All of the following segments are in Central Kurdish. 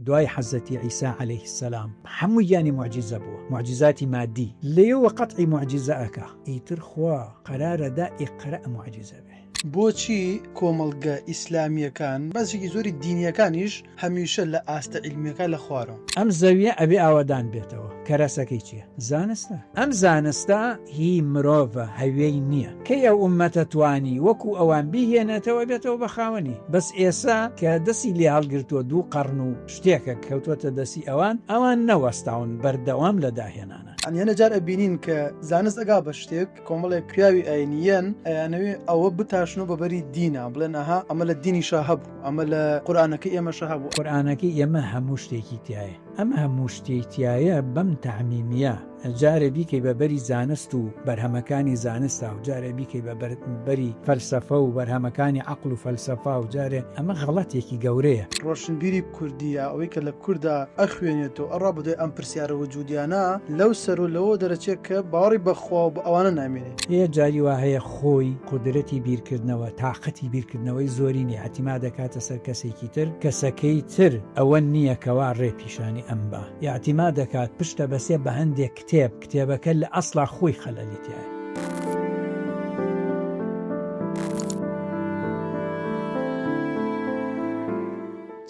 دوای حەزەتی عیسا عەلەیه السەلام هەموویانی موعجزە بووە، موعجزاتی مادی. لێیەوە قەتعی موعجزە ئەکا، ئیتر خوا قەرارەدا ئیقرە موعجزە بێ. بۆچی کۆمەڵگە ئیسلامیەکان بەزێکی زۆری دینیەکانیش هەمیشە لە ئاستە عیلمیەکە لە خوارەوە؟ ئەم زەویە ئەبێ ئاوادان بێتەوە. کەرەسەکەی چییە؟ زانستە. ئەم زانستە هی مرۆڤە، هەوێی نییە. کەی ئەو ئومەتە توانی وەکو ئەوان بیهێنێتەوە بێتەوە بە خاوەنی. بەس ئێسا کە دەستی لێ هەڵگرتووە 2 قەرن و شتێکە کەوتوەتە دەستی ئەوان نەوەستاون بەردەوام لە داهێنانە. ئەنیانە جار ئەبینین کە زانست ئەگا بە شتێک کۆمەڵێک پیاوی ئاینیەن ئەیانەوێ ئەوە بتاشنەوە بەبەری دینە، بڵێن ئەها ئەمە لە دینیشا هەبوو، ئەمە لە قورئانەکەی ئێمەشە هەبوو. قورئانەکەی ئێمە هەموو شتێکی تایە. ئەمە هەموو شتێکتیایە بەم تەعمیمیە. جارێ بیکەی بەبەری زانست و بەرهەمەکانی زانستە و جارێ بیکەی بەبەری فەلسەفە و بەرهەمەکانی عەقڵ و فەلسەفا و جارێ ئەمە غەڵەتێکی گەورەیە. ڕۆشنبیری کوردیە ئەوەی کە لە کووردا ئەخوێنێتەوە ئەڕا بەدوای ئەم پرسیارە وجودیانە لەو سەر و لەوە دەرەچێت کە باوەڕی بەخوا و بە ئەوانە نامێنێت. هەیە جاری وا هەیە خۆی قودرەتی بیرکردنەوە، تااقەتی بیرکردنەوەی زۆرینی حتیما دەکاتە سەر کەسێکی تر، کەسەکەی تر ئەوە نییە کەوا ڕێپیشانی ئەم بە یاعتیما دەکات پشتە بەسێ بە هەندێک کتێبەکە لە ئەسڵا خۆی خەلەلیتیایە.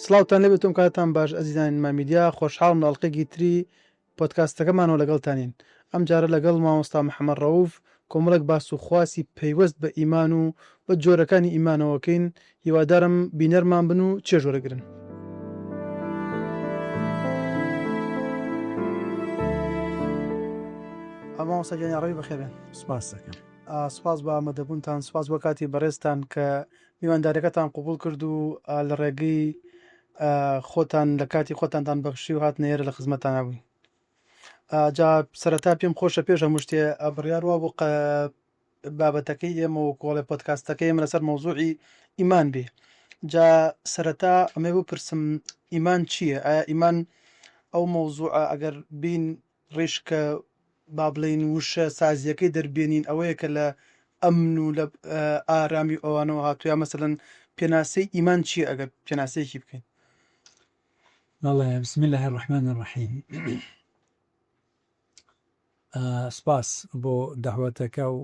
سڵاوتان لێبێتم، کاتان باش ئەزیزانی مامیدیا، خۆشحاڵم ناڵقێکی تری پۆدکاستەکەمانەوە لەگەڵتانین. ئەم جارە لەگەڵ مامۆستا محەممەد ڕەوف کۆمەڵێک باس و خواسی پەیوەست بە ئیمان و بە جۆرەکانی ئیمانەوەکەین. هیوادارم بینەرمان بن و چێژوەرەگرن. مامۆستاگیانی ڕەوی بەخێربێن. سوپاس دەکەم. سوپاس بە ئامادەبوونتان، سوپاس بۆ کاتی بەڕێزتان کە میوانداریەکەتان قبول کرد و لە ڕێگەی خۆتان لە کاتی خۆتانتان بەخشی و هات نێرە لە خزمەتان نبووین. جا سەرەتا پێم خۆشە پێش هەموو شتێ بڕیاروا بۆ بابەتەکەی ئێمە و کۆڵێ پۆدکاستەکەی ئێمە لەسەر مەوزوعی ئیمان بێ. جا سەرەتا ئەمێ بپرسم ئیمان چییە؟ ئایا ئیمان ئەو مەوزوعە ئەگەر بین ڕێشکە با بڵین وشە سازیەکەی دەربێنین ئەوەیە کە لە ئەمن و لە ئارامی ئەوانەوە هاتووە، مەسەلەن پێناسەی ئیمان چییە ئەگەر پێناسەیەکی بکەین؟ والله بسم الله الرحمن الرحیم. سپاس بۆ دەعوەتەکە و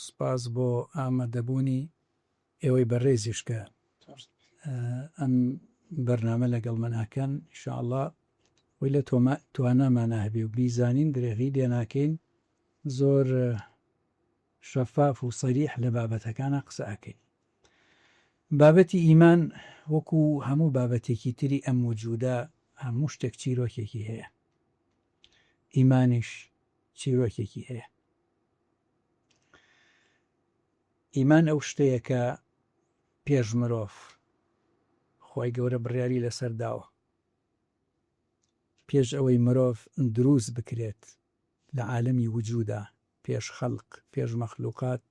سپاس بۆ ئامادەبوونی ئێوەی بەڕێزیش کە ئەم بەرنامە لەگەڵ مناکەن ئینشاءالله وی لە توانامانە هەبێ و بیزانین درێغی لێناکەین، زۆر شەفاف و سەریح لە بابەتەکانە قسە ئەکەین. بابەتی ئیمان وەکو هەموو بابەتێکی تری ئەم وجودە هەموو شتێک چیرۆکێکی هەیە، ئیمانیش چیرۆکێکی هەیە. ئیمان ئەو شتەیە کە پێش مرۆڤ خۆی گەورە بڕیاری لەسەر داوە، پێش ئەوەی مرۆڤ دروست بکرێت لە عالەمی وجودا، پێش خەڵق، پێش مەخلوقات،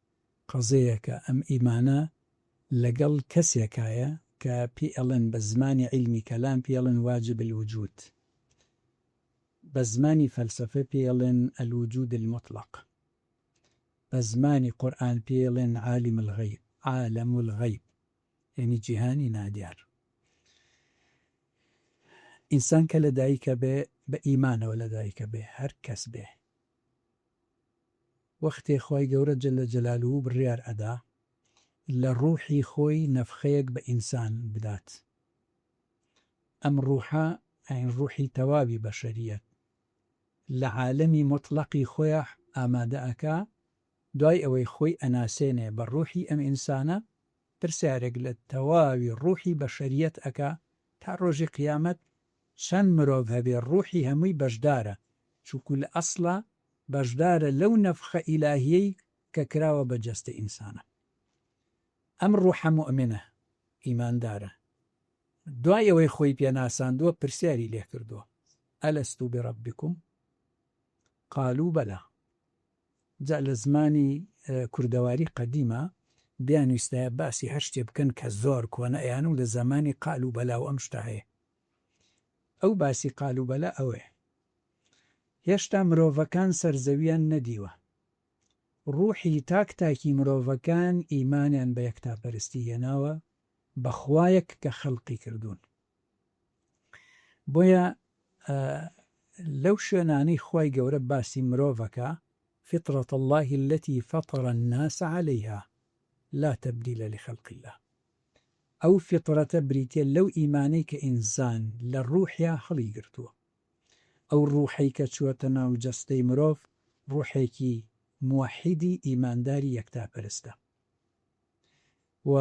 قەزەیەکە ئەم ئیمانە لەگەڵ کەسێکایە کە پێ ئەڵێن بە زمانی عیلمی کەلام پێ ئەڵێن واجب الوجود، بە زمانی فەلسەفە پێ ئەڵێن الوجود المطلق، بە زمانی قورئان پێ ئەڵێن عالم الغیب، عالم الغیب یعنی جیهانی نادیار. ئینسان کە لە دایکە بێ بە ئیمانەوە لە دایکە بێ، هەر کەس بێ وەختێ خۆی گەورە جەلە جەلالوهو بڕیار ئەدا لە ڕوحی خۆی نەفخەیەک بە ئینسان بدات. ئەم ڕوحە ئەین ڕوحی تەواوی بەشەریەت لە عالەمی مطلقی خۆیە ئامادە ئەکا، دوای ئەوەی خۆی ئەناسێنێ بە ڕوحی ئەم ئینسانە پرسیارێک لە تەواوی ڕوحی بەشەریەت ئەکا تا ڕۆژی قیامەت چەند مرۆڤ هەبێ ڕوحی هەمووی بەشدارە، چونکو لە ئەسڵە بەشدارە لەو نەفخە ئیلاهیەی کە کراوە بە جەستە ئینسانە. ئەم ڕوحە موئمنە ئیماندارە، دوای ئەوەی خۆی پێناساندووە پرسیاری لێ کردووە ئەلەستو بڕەبیکم قالوا بەلا. جا لە زمانی کوردەواری قەدیمە بیانویستایە باسی هەر شتێ بکەن کە زۆر کۆنە ئەیان و لە زمانی قالوا بەلا و ئەم شتە هەیە. ئەو باسی قالوا بەلا ئەوەیە هێشتا مرۆڤەکان سەرزەویان نەدیوە، ڕوحی تاک تاکی مرۆڤەکان ئیمانیان بە یەکتاپەرستی هێناوە بەخوایەک کە خەڵقی کردوون. بۆیە لەو شوێنانەی خی گەورە باسی مرۆڤەکە فطرة الله التي فطر الناس عليها لا تبديل لخلق الله ئەو فطرەتە بریتە لەو ئیمانەی کە ئینسان لە ڕوحیا هەڵی گرتووە ئەو ڕوحەی کە چووەتە ناو جەستەی مرۆڤ ڕوحێکی موحیدی ئیمانداری یەکتاپەرستە و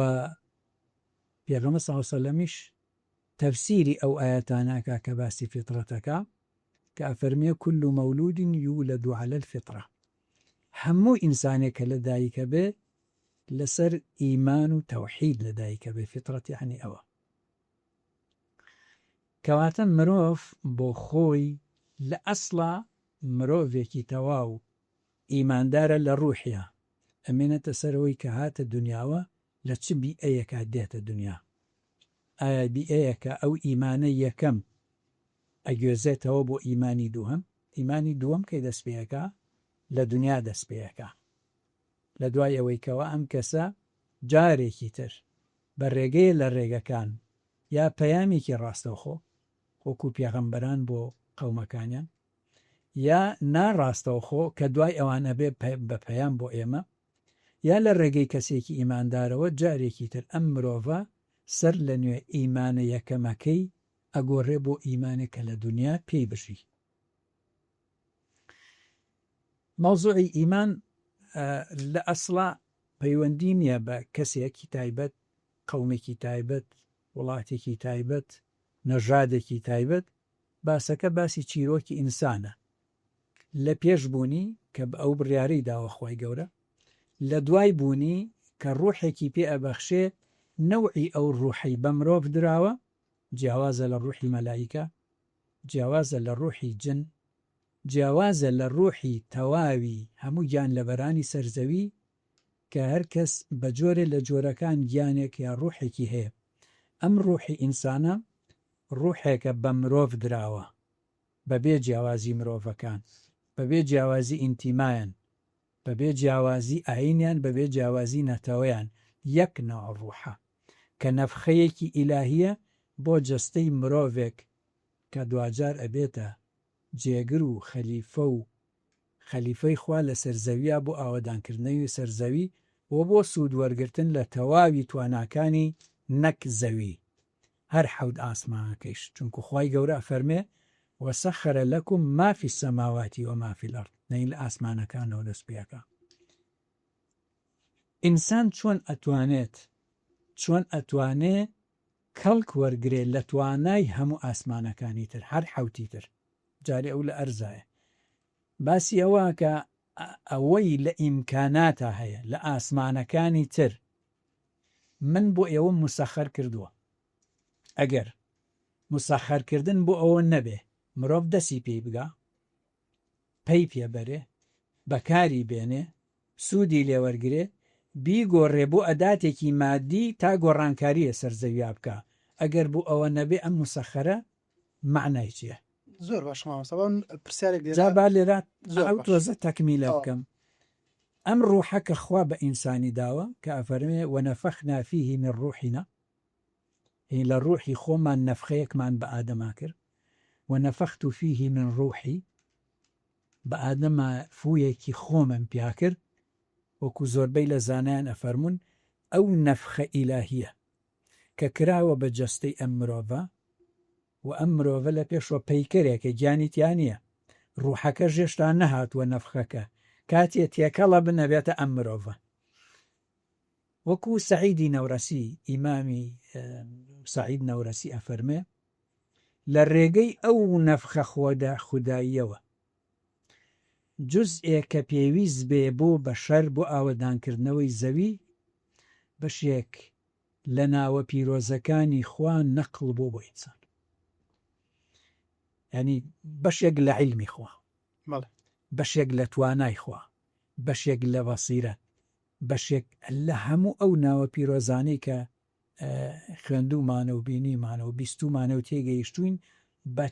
پێغەمبەر صلی الله علیه و سەلەمیش تەفسیری ئەو ئاەتانەکە کە باسی فطرەتەکە کە ئەفەرمێ كل مولود يولد على الفطرة هەموو ئینسانێکە لە دایکە بێ لەسەر ئیمان و تەوحید لە دایکە بێ فطرەت یعنی ئەوە کەواتە مرۆڤ بۆ خۆی لە ئەسڵا مرۆڤێکی تەواو ئیماندارە لە ڕوحیا ئەمێنێتە سەرەوەی کە هاتە دنیاوە لە چ بیئەیەکە دێتە دنیا ئایا بیئەیەکە ئەو ئیمانە یەکەم ئەگوێزێتەوە بۆ ئیمانی دووهەم ئیمانی دووەم کەی دەستپێەکە لە دنیا دەستپێەکە لە دوای ئەوەی کەوە ئەم کەسە جارێکی تر بە ڕێگەیە لە ڕێگەکان یا پەیامێکی ڕاستەوخۆ وەکو پێغەمبەران بۆ قەومەکانیان یا ناڕاستەوخۆ کە دوای ئەوانە بێ بە پەیام بۆ ئێمە یا لە ڕێگەی کەسێکی ئیماندارەوە جارێکی تر ئەم مرۆڤە سەر لە نوێ ئیمانە یەکەمەکەی ئەگۆڕێ بۆ ئیمانێکە لە دنیا پێی بژی مەوزوعی ئیمان لە ئەسڵا پەیوەندی نییە بە کەسێکی تایبەت قەومێکی تایبەت وڵاتێکی تایبەت نەژادێکی تایبەت باسەکە باسی چیرۆکی ئینسانە لە پێش بوونی کە بە ئەو بڕیارەی داوەخوای گەورە لە دوای بوونی کە ڕوحێکی پێ ئەبەخشێ نەوعی ئەو ڕوحەی بە مرۆڤ دراوە جیاوازە لە ڕوحی مەلایکە جیاوازە لە ڕوحی جن جیاوازە لە ڕوحی تەواوی هەموو گیان لەبەرانی سەرزەوی کە هەر کەس بە جۆرێ لە جۆرەکان گیانێک یا ڕوحێکی هەیە ئەم ڕوحی ئینسانە ڕوحێکە بە مرۆڤ دراوە بەبێ جیاوازی مرۆڤەکان بەبێ جیاوازی ئینتیمایان بەبێ جیاوازی ئاینیان بەبێ جیاوازی نەتەوەیان یەک ناو ڕوحە کە نەفخەیەکی ئیلاهیە بۆ جەستەی مرۆڤێک کە دوجار ئەبێتە جێگر و خەلیفە و خەلیفەی خوا لە سەرزەویە بۆ ئاوەدانکردنەوەی سەرزەوی و بۆ سوودوەرگرتن لە تەواوی تواناکانی نەک زەوی هەر حەوت ئاسمانەکەیش چونکو خوای گەورە فەرمێ وەسەخەرە لەکم ما فی السەماواتی وما فی الأرض نەی لە ئاسمانەکانەوە دەست پێەکە ئینسان چۆن ئەتوانێت کەڵک وەرگێ لە توانای هەموو ئاسمانەکانی تر هەر حەوتی تر جارێ ئەو لە ئەرزایە باسی ئەوە کە ئەوەی لە ئیمکاناتە هەیە لە ئاسمانەکانی تر من بۆ ئێوە مسەخەر کردووە ئەگەر مسەخەرکردن بۆ ئەوە نەبێ مرۆڤ دەسی پێی بگا پێی پێبەرێ بەکاری بێنێ سوودی لێوەرگێ بیگۆڕێ بۆ ئەداتێکی مادی تا گۆڕانکاریە سەرزەویا بکە ئەگەر بۆ ئەوە نەبێ ئەم مسەخەرە معنای چییە زۆر باش مامۆستا پرسیارێک جا لێرە ئەو تۆزە تەکمیلە بکەم ئەم ڕوحە کە خوا بە ئینسانی داوە کە ئەفەرمێ وەنەفەخنا فیه من ڕوحینا لە ڕوحی خۆمان نەفخەیەکمان بە ئادەما کرد وەنەفەخت فیه من ڕوحی بە ئادەمە فوویەکی خۆمم پیا کرد وەکو زۆربەی لە زانایان ئەفەرمون ئەو نەفخە ئیلاهیە کە کراوە بە جەستەی ئەم مرۆڤە و ئەم مرۆڤە لە پێشوە پەیکەرێکە گیانی تیان نییە ڕوحەکە ژێشتا نەهاتووە نەفخەکە کاتێ تێکەڵە بنەبێتە ئەم مرۆڤە وەکو سەعیدی نەورەسی ئیمامی سەعید نەورەسی ئەفەرمێ لە ڕێگەی ئەو نەفخە خوداییەوە جزئێک کە پێویست بێ بۆ بەشەر بۆ ئاوەدانکردنەوەی زەوی بەشێک لە ناوە پیرۆزەکانی خوا نەقڵ بۆ ئینسان ینی بەشێک لە عیلمی خوا بەشێک لە توانای خوا بەشێک لە بەسیرەت بەشێک لە هەموو ئەو ناوە پیرۆزانەی کە خوێندومانە و بینیمانە و بیستومانە و تێگەیشتوین بە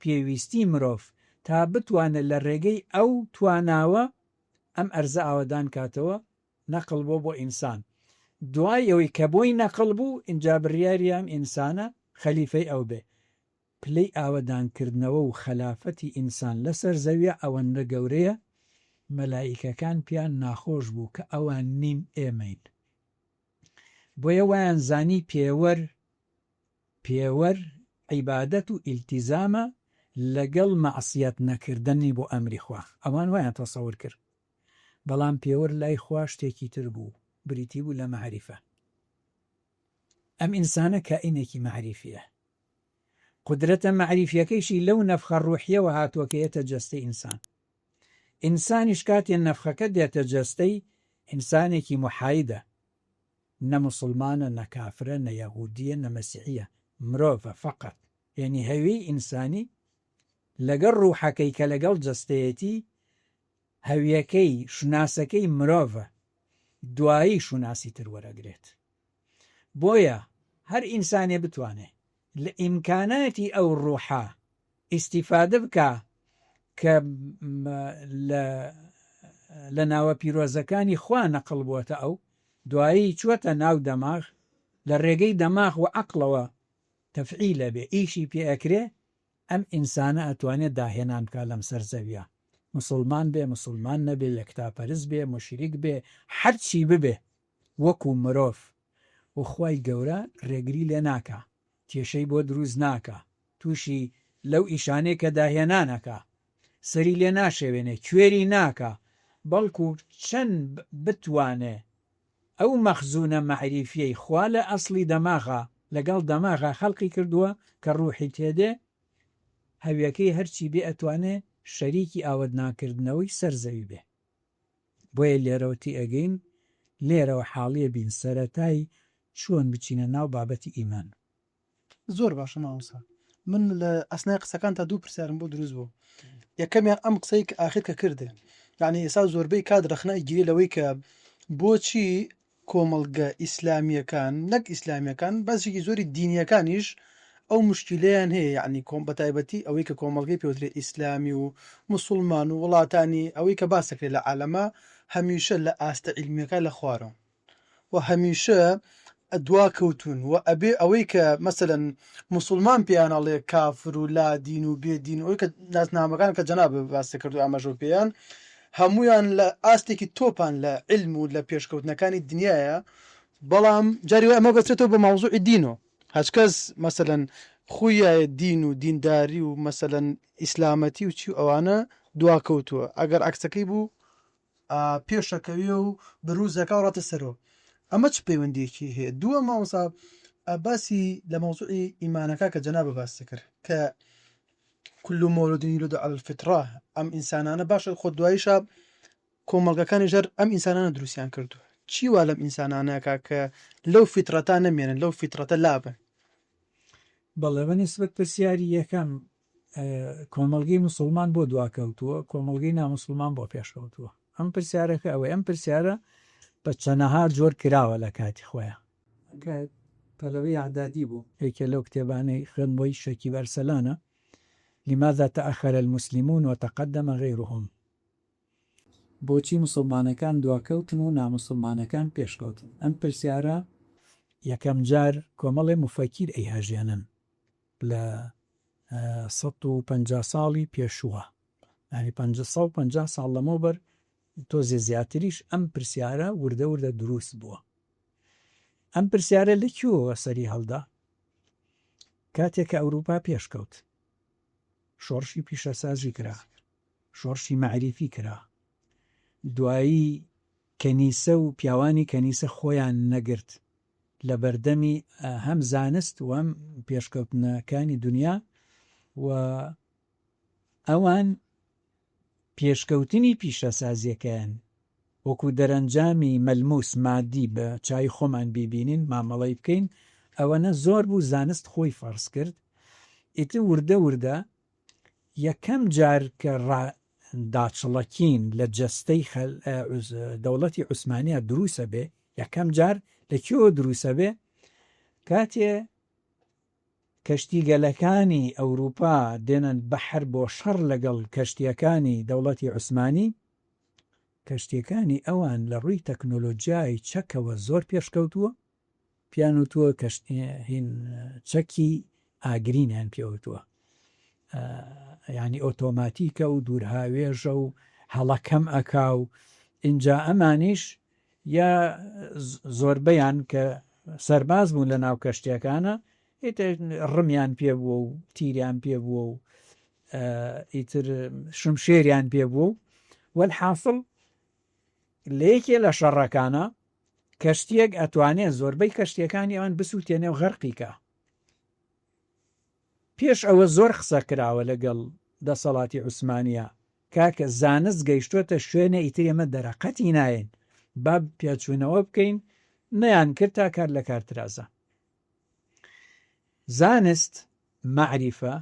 پێویستی مرۆڤ تا بتوانێت لە ڕێگەی ئەو تواناوە ئەم ئەرزە ئاوەدان کاتەوە نەقڵ بۆ ئینسان دوای ئەوەی کە بۆی نەقڵ بوو ئینجا بڕیاریان ئینسانە خەلیفەی ئەو بێ پلەی ئاوەدانکردنەوە و خەلافەتی ئینسان لەسەر زەویە ئەوەندە گەورەیە مەلایکەکان پیان ناخۆش بوو کە ئەوان نیم ئێمەین. بۆیە وایان زانی پێوەر عیبادەت و ئیلتیزامە لەگەڵ مەعسیەت نەکردنی بۆ ئەمری خوا. ئەوان وایان تەسەور کرد، بەڵام پێوەر لای خوا شتێکی تر بوو، بریتی بوو لە مەعریفە. ئەم ئینسانە کائینێکی مەعریفیە، قودرەتە مەعریفیەکەیشی لەو نەفخە ڕوحیەوە هاتووەکەیەتە جەستەی ئینسان. ئینسانیش کاتێ نەفخەکە دێتە جەستەی ئینسانێکی محایدە، نە موسڵمانە، نە کافرە، نە یەهودیە، نە مەسیحیە، مرۆڤە فەقەت. یعنی هەویەی ئینسانی لەگەڵ ڕوحەکەی کە لەگەڵ جەستەیەتی هەویەکەی شوناسەکەی مرۆڤە، دوایی شوناسی تر وەرەگرێت. بۆیە هەر ئینسانێ بتوانێت لە ئیمکاناتی ئەو ڕوحە ئیستیفادە بکە کە لە ناوە پیرۆزەکانی خوا نەقڵ بووەتە ئەو، دوایی چوەتە ناو دەماغ، لە ڕێگەی دەماغ و عەقڵەوە تەفعیلە بێ، ئیشی پێ ئەکرێ، ئەم ئینسانە ئەتوانێت داهێنان بکە لەم سەر زەویە. مسلمان بێ، مسلمان نەبێ، لە کتابپەرست بێ، مشریک بێ، هەرچی ببێ وەکو مرۆڤ، و خوای گەورە ڕێگری لێ ناکە، کێشەی بۆ دروست ناکە، تووشی لەو ئیشانەی کە داهێنانەکە سەری لێ ناشێوێنێ، کوێری ناکە، بەڵکو چەند بتوانێ ئەو مەخزونە مەعریفیەی خوا لە ئەسڵی دەماغە لەگەڵ دەماغە خەڵقی کردووە کە ڕوحی تێدێ، هەویەکەی هەرچی بێ ئەتوانێ شەریکی ئاوەدناکردنەوەی سەرزەوی بێ. بۆیە لێرەوەتی ئەگەین لێرەوە حاڵیە بین سەرەتای چۆن بچینە ناو بابەتی ئیمان. زۆر باشە مامۆستا. من لە ئەسنای قسەکان تا دوو پرسیارم بۆ دروست بوو. یەکەمیان ئەم قسەی کە ئاخر کە کردێ، یعنی ئێستا زۆربەی کات ڕەخنە گیری لەوەی کە بۆچی کۆمەڵگە ئیسلامیەکان نەک ئیسلامیەکان بەزێکی زۆری دینیەکانیش ئەو مشکلەیان هەیە، یعنی کۆم بەتایبەتی ئەوەی کە کۆمەڵگەی پێوترێت ئیسلامی و موسڵمان و وڵاتانی ئەوەی کە باسەکرێت لە عالەمە هەمیشە لە ئاستە عیلمیەکە لە خوارەوە و هەمیشە دوا کەوتون و ئەبێ ئەوەی کە مەسەلەن موسڵمان پێیانەڵێ کافر و لا دین و بێدین، ئەوەی کە ناسنامەکان کە جەناب باسی کرد و ئاماژە پێیان هەمویان لە ئاستێکی تۆپان لە علم و لە پێشکەوتنەکانی دنیاە. بەڵام جاری ئەمە بەچێتەوە بە ماوزوعی دینەوە، هەچ کەس مەسەلەن خویایە دین و دینداری و مەسەلەن ئیسلامەتی و چی ئەوانە دوا کەوتووە، ئەگەر عکسەکەی بوو پێشەکەویە و بروزەکە ڕاتە سەرەوە. ئەمە چ پەیوەندیەکی هەیە؟ دووە مامۆستا باسی لە مەوزوعی ئیمانەکە کە جەنابە باسی کرد کە كل مولود يولد على الفطرة، ئەم ئینسانانە باشە خۆ دواییشە کۆمەڵگەکانی ژەر ئەم ئینسانانە دروستیان کردو. چی وا لەم ئینسانانەکە کە لەو فیترەتە نەمێنن، لەو فیترەتە لابن؟ بەڵێ بە نسبەت پرسیاری یەکەم، کۆمەڵگەی موسڵمان بۆ دواکەوتووە، کۆمەڵگەی ناموسڵمان بۆ پێشکەوتووە. ئەم پرسیارەکە ئەوەی ئەم پرسیارە بە چەنەها جۆر کراوە لە کاتی خۆیان. پەلەوەی عەدادی بوو، یەکێ لەو کتێبانەی خوێندبۆی شەکی بەرسەلانە، لماذا تأخر المسلمون وتقدم غيرهم؟ بۆچی موسڵمانەکان دواکەوتن و ناموسڵمانەکان پێشکەوتن؟ ئەم پرسیارە یەکەم جار کۆمەڵێ مفەکیر ئەیهاژێنن لە 150 ساڵی پێشووە، ینی 150 ساڵ لەمەوبەر تۆزێ زیاتریش ئەم پرسیارە وردە وردە دروست بووە. ئەم پرسیارە لەکوێوە سەری هەڵدا؟ کاتێک کە ئەوروپا پێشکەوت، شۆڕشی پیشەسازی کرا، شۆڕشی مەعریفی کرا، دوایی کەنیسە و پیاوانی کەنیسە خۆیان نەگرت لە بەردەمی هەم زانست و هەم پێشکەوتنەکانی دنیا، و ئەوان پێشکەوتنی پیشەسازیەکەیان وەکو دەرەنجامی مەلموس مادی بە چای خۆمان بیبینین مامەڵی بکەین، ئەوەنە زۆر بوو زانست خۆی فەرز کرد. ئیتر وردە وردە یەکەم جار کە داچڵەکین لە جەستەی دەوڵەتی عوسمانیە دروسە بێ، یەکەم جار لەکوێوە دروسە بێ؟ کاتێ کەشتیگەلەکانی ئەوروپا دێنن بەحر بۆ شەڕ لەگەڵ کەشتیەکانی دەوڵەتی عوسمانی، کەشتیەکانی ئەوان لە ڕووی تەکنۆلۆژیای چەکەوە زۆر پێشکەوتووە، پیان وتووە چەکی ئاگرینیان پێوتووە، ینی ئۆتۆماتیکە و دوورهاوێژە و هەڵەکەم ئەکا و اینجا ئەمانیش یا زۆربەیان کە سەرباز بوون لە ناو کەشتیەکانە ڕمیان پێبووە و تیریان پێبووە و ئیتر شمشێریان پێبوو و وەلحاصڵ لە یەکێ لە شەڕەکانە کەشتیەک ئەتوانێت زۆربەی کەشتیەکانی ئەوان بسووتێنێ و غەرقیکە. پێش ئەوە زۆر قسە کراوە لەگەڵ دەسەڵاتی عوسمانیە کاکە زانست گەیشتۆتە شوێنە ئیتر ئێمە دەرەقەتی ناین با پێچوونەوە بکەین، نەیان کرد تا کار لە کارترازە. زانست مەعریفە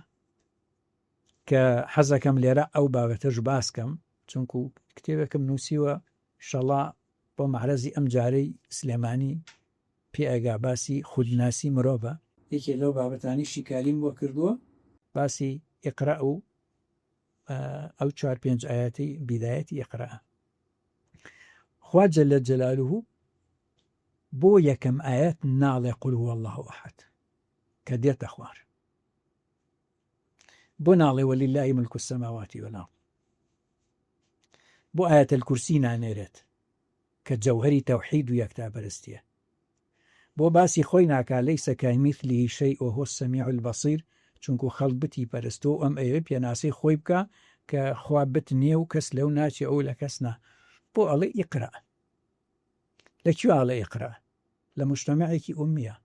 کە حەزەکەم لێرە ئەو بابەتەش باسکەم چونکو کتێبێکم نووسیوە شەڵا بۆ مەعرەزی ئەم جارەی سلێمانی پێ ئەگا باسی خودناسی مرۆڤە. یەکێ لەو بابەتانی شیکاریم بۆ کردووە باسی ئیقرا و ئەو 4-5 ئاەتی بیدایەتی ئیقرا. خوا جەلە جەلالوه بۆ یەکەم ئاەت ناڵێ قول هو الله ئەحەد کە دێتە خوار، بۆ ناڵێ وەلیلای ملک السەماواتی وەل ئەرض، بۆ ئاەتە الکورسی نانێرێت کە جەوهەری تەوحید و یەکتاپەرستیە، بۆ باسی خۆی ناکا لەیسە کەمیثلیه شەیء وهو السەمیع البەصیر چونکو خەڵک بتی پەرستۆ ئەم ئەوێ پێناسەی خۆی بکە کە خوا بت نییە و کەس لەو ناچێ ئەو لە کەس نا. بۆ ئەڵێ ئیقرا. لەکوێ ئاڵێ ئیقرا؟ لە مجتەمەعێکی ئومیە،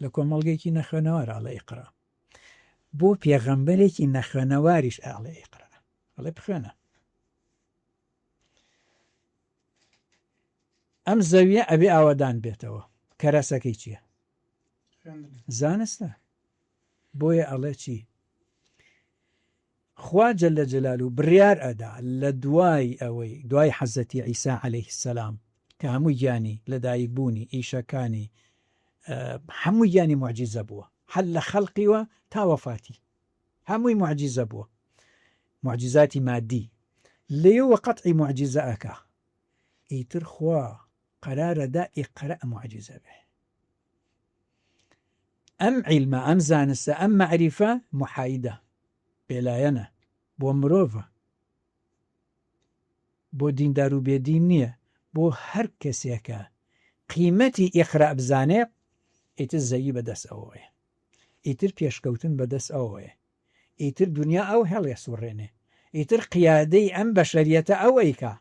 لە کۆمەڵگەیەکی نەخوێنەوار ئاڵێ ئیقرا. بۆ پێغەمبەرێکی نەخوێنەواریش ئاڵێ ئیقرا، ئەڵێ بخوێنە. ئەم زەویە ئەبێ ئاوەدان بێتەوە، کەرەسەکەی چییە؟ زانستە. بۆیە ئەڵێ چی؟ خوا جەلە جەلالوه بڕیار ئەدا لە دوای ئەوەی دوای حەزەتی عیسا عەلەیه السەلام کە هەمووی گیانی لەدایک بوونی ئیشەکانی هەمووی گیانی موعجیزە بووە، هەر لە خەڵقیوە تا وەفاتی هەمووی موعجیزە بووە، موعجیزاتی مادی. لێوە قەتعی موعجیزە ئەکا، ئیتر خوا قەرارەدا ئیقرا موعجیزە بێ. ئەم عیلمە ئەم زانستە ئەم مەعریفە محایدە پێلایەنە بۆ مرۆڤە، بۆ دیندار و بێدین نییە، بۆ هەر کەسێکە قیمەتی ئیقرا بزانێ ئیتر زەیی بەدەست ئەوەیە، ئیتر پێشکەوتن بەدەست ئەوەیە، ئیتر دنیا ئەو هەڵێ سوڕێنێ، ئیتر قیادەی ئەم بەشەریەتە ئەوەیکە،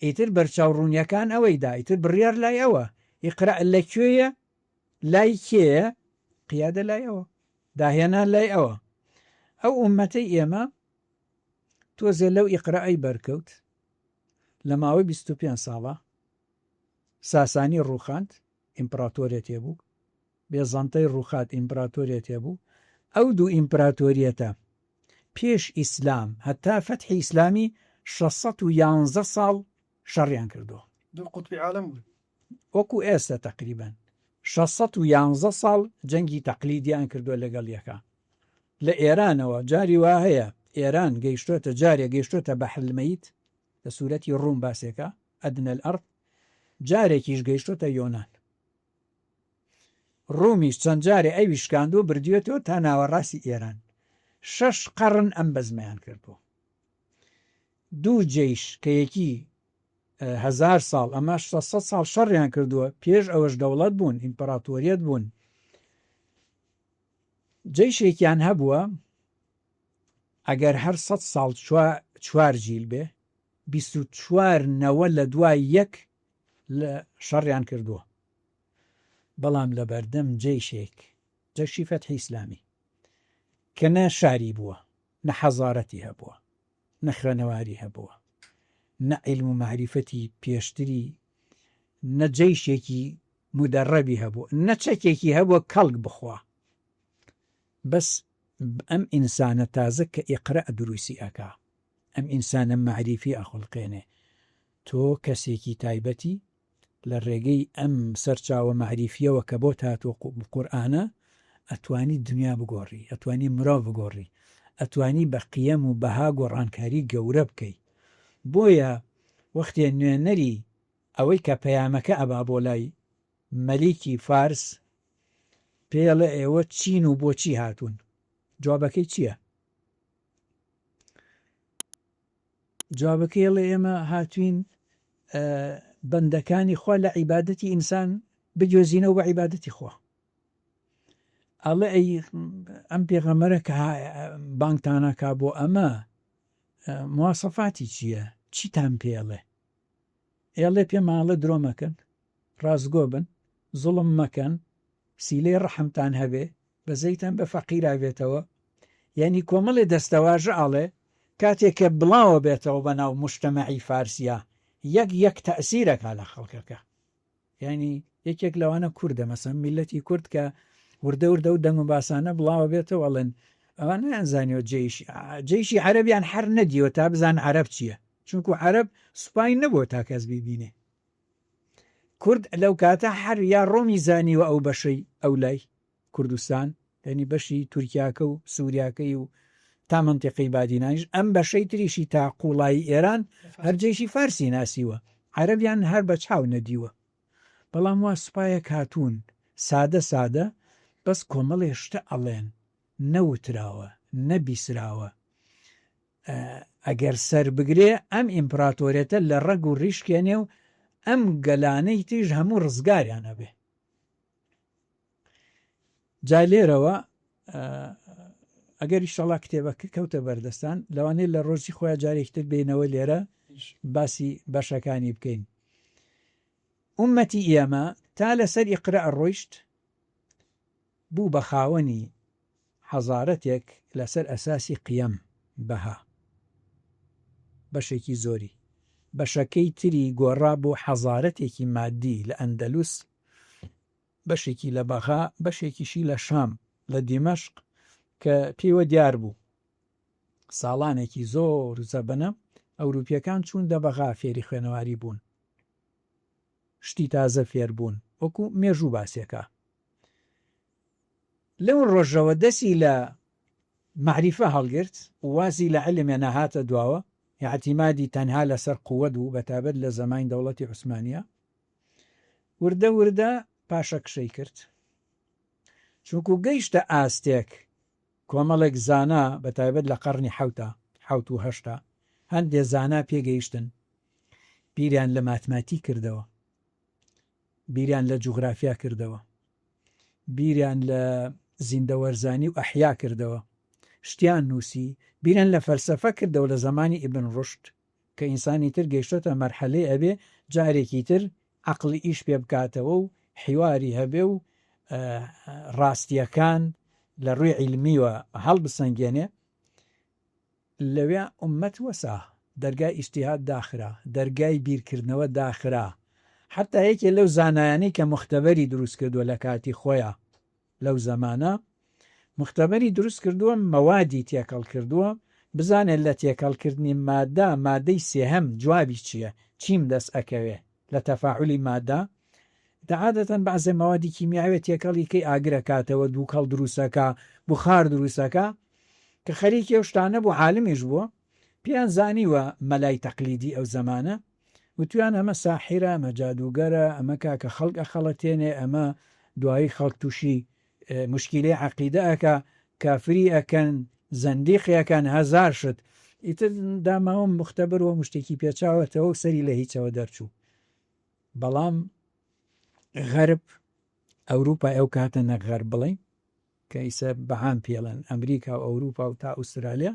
ئیتر بەرچاوڕوونیەکان ئەوەیدا، ئیتر بڕیار لای ئەوە. ئیقرا لەکوێیە؟ لای کێیە؟ قیادە لای ئەوە، داهێنا لای ئەوە. ئەو ئومەتەی ئێمە تۆزێ لەو ئیقرای بەرکەوت لە ماوەی 25 ساڵە ساسانی ڕووخاند ئیمپراتۆرێت هێبوو، بێزەنتەی ڕووخات ئیمپراتۆرێت هێبوو. ئەو دوو ئیمپراتۆریەتە پێش ئیسلام هەتا فەتحی ئیسلامی 611 ساڵ شەڕیان کردووە، دوو قوتبی عالم بوون وەکو ئێستا تقریبان 611 ساڵ جەنگی تەقلیدیان کردووە لەگەڵ یەکە. لە ئێرانەوە جاری وا هەیە ئێران گەیشتۆتە جارێ گەیشتۆتە بەحر المەیت لە سوورەتی ڕووم باسێکە ئەدنە الئەرض، جارێکیش گەیشتۆتە یۆنان، ڕوومیش چەند جارێ ئەوی شکاندووە بردوێتەوە تا ناوەڕاستی ئێران. 6 قەڕن ئەم بەزمەیان کردبوو. دوو جێیش کە یەکی 1000 ساڵ ئەمە 600 ساڵ شەڕیان کردووە، پێش ئەوەش دەوڵەت بوون ئیمپراتۆریەت بوون. جێیشێکیان هەبووە ئەگەر هەر 100 ساڵ 4 جیل بێ 24 نەوە لە دوای یەک لە شەڕیان کردووە. بەڵام لە بەردەم جێیشێک جەشی فەتحی ئیسلامی کە نە شاری بووە، نە حەزارەتی هەبووە، نە خوێنەواری هەبووە، نە عیلم و معریفەتی پێشتری، نە جەیشێکی مدەڕەبی هەبوو، نە چەکێکی هەبووە کەڵک بخوا، بەس ئەم ئینسانە تازە کە ئیقرا دروستی ئەکا، ئەم ئینسانە معریفی ئەخڵقێنێ. تۆ کەسێکی تایبەتی لە ڕێگەی ئەم سەرچاوە معریفیەوە کە بۆ هاتووە قورئانە ئەتوانی دنیا بگۆڕی، ئەتوانی مرۆڤ بگۆڕی، ئەتوانی بە قیەم و بەها گۆڕانکاری گەورە بکەی. بۆیە وەختێ نوێنەری ئەوەی کە پەیامەکە ئەبا بۆ لای مەلیکی فارس پێڵە ئێوە چین و بۆچی هاتوون؟ جوابەکەی چییە؟ جوابەکەیڵێ ئێمە هاتوین بەندەکانی خوا لە عیبادەتی ئینسان بجۆزینەوە بە عیبادەتی خوا. ئەڵێ ئەم پێغەمبەرە کە بانگتانەکا بۆ ئەمە مواسەفاتی چییە؟ چیتان پێڵێ؟ ئێڵێ پێماڵە درۆ مەکەن، ڕازگۆ بن، زوڵم مەکەن، سیلەی ڕەحمتان هەبێ، بەزەیتان بە فەقیرا بێتەوە. یعنی کۆمەڵێ دەستەواژە ئاڵێ کاتێک کە بڵاوە بێتەوە بە ناو مشتەمەعی فارسیە یەک تەئسیرەکە لە خەڵکەکە. یعنی یەکێک لەوانە کووردە، مەسەن میلەتی کورد کە وردە و دەنگ و باسانە بڵاوە بێتەوە ئەڵێن ئەوان نەیانزانیەوە جێیشی عەرەبیان هەر نەدیوە تا بزان عەرەب چییە، چونکو عەرەب سوپای نەبووە تا کەس بیبینێ. کورد لەو کاتە هەر یا ڕۆمی زانیوە ئەو بەشەی ئەو لای کوردستان، یعنی بەشی تورکیاکە و سووریاکەی و تا منتیقی بادینانیش، ئەم بەشەی تریشی تا قوڵایی ئێران هەرجێشی فارسی ناسیوە، عەرەبیان هەر بە چاو نەدیوە. بەڵام وا سوپایەک هاتوون سادە بەس کۆمەڵێ شتە ئەڵێن نەوتراوە نەبیسراوە. ئەگەر سەر بگرێ ئەم ئیمپراتۆرێتە لە ڕەگ و ڕیشکێنێ و ئەم گەلانەی تیژ هەموو ڕزگاریان هەبێ. جا لێرەوە ئەگەر ئیشەڵا کتێبەکە کەوتە بەردەستان لەوانەیە لە ڕۆژی خۆیان جارێکتر بینەوە لێرە باسی بەشەکانی بکەین. ئومەتی ئێمە تا لەسەر ئیقرا ڕۆیشت بوو بە خاوەنی حەزارەتێک لەسەر ئەساسی قیەم بەها بەشێکی زۆری. بەشەکەی تری گۆڕا بۆ حەزارەتێکی مادی لە ئەندەلوس، بەشێکی لە بەغا، بەشێکیشی لە شام لە دیمەشق کە پێوە دیار بوو ساڵانێکی زۆر زەبەنە ئەوروپیەکان چوون دە بەغا فێری خوێنەواری بوون، شتی تازە فێر بوون، وەکو مێژوو باسیەکە. لەو ڕۆژەوە دەسی لە معریفە هەڵگرت، وازی لە علمێ نەهاتە دواوە، اعتیمادی تەنها لەسەر قووەت بوو بەتابەت لە زەمانی دەوڵەتی عوسمانیە. وردە پاشە کشەی کرد، چونکو گەیشتە ئاستێک کۆمەڵێک زانا بەتابەت لە قەرنی حەوت و هەشتا هەندێک زانا پێگەیشتن، بیریان لە ماتماتی کردەوە، بیریان لە جوغرافیا کردەوە، بیریان لە زیندەوەرزانی و ئەحیا کردەوە، شتیان نووسی، بیران لە فەلسەفە کردەوە لە زمانی ئیبن ڕوشد کە ئینسانی تر گەیشتۆتە مەرحەلەی ئەبێ جارێکی تر عەقڵی ئیش پێ بکاتەوە و حیواری هەبێ و ڕاستیەکان لە ڕووی عیلمیوە هەڵبسەنگێنێ. لەوێ ئومەت وەسا دەرگای ئیجتیهاد داخرا، دەرگای بیرکردنەوە داخرا. حتا یەکێ لەو زانایانەی کە مختبەری دروست کردووە لە کاتی خۆیان لەو زەمانە مختبەری دروست کردووە، مەوادی تێکەڵ کردووە بزانێت لە تێکەڵکردنی مادەی سێهەم جوابی چییە، چیم دەست ئەکەوێ لە تەفاعلی مادە. دەعادەتەن بەعزێ مەوادی کیمیاوێت تێکەڵی کەی ئاگرەکاتەوە دووکەڵ دروستەکە، بوخار دروستەکە کە خەریکی ئەو شتانە بوو، عالمیش بووە، پێیان زانیوە مەلای تەقلیدی ئەو زەمانە وتویان ئەمە ساحیرە، ئەمە جادوگەرە، ئەمە کاکە خەڵک ئەخەڵەتێنێ، ئەمە دوایی خەڵک تووشی مشکلەی عەقیدە ئەکا، کافری ئەکەن، زەندیقیەکەن، هەزار شت. ئیتر داماوە مختبەرەوە مشتێکی پێچاوەتەوە و سەری لە هیچەوە دەرچوو. بەڵام غەرب ئەوروپا ئەو کاتە نەغەرب بڵێن کە ئیسە بەهام پێڵەن ئەمریکا و ئەوروپا و تا ئوسترالیا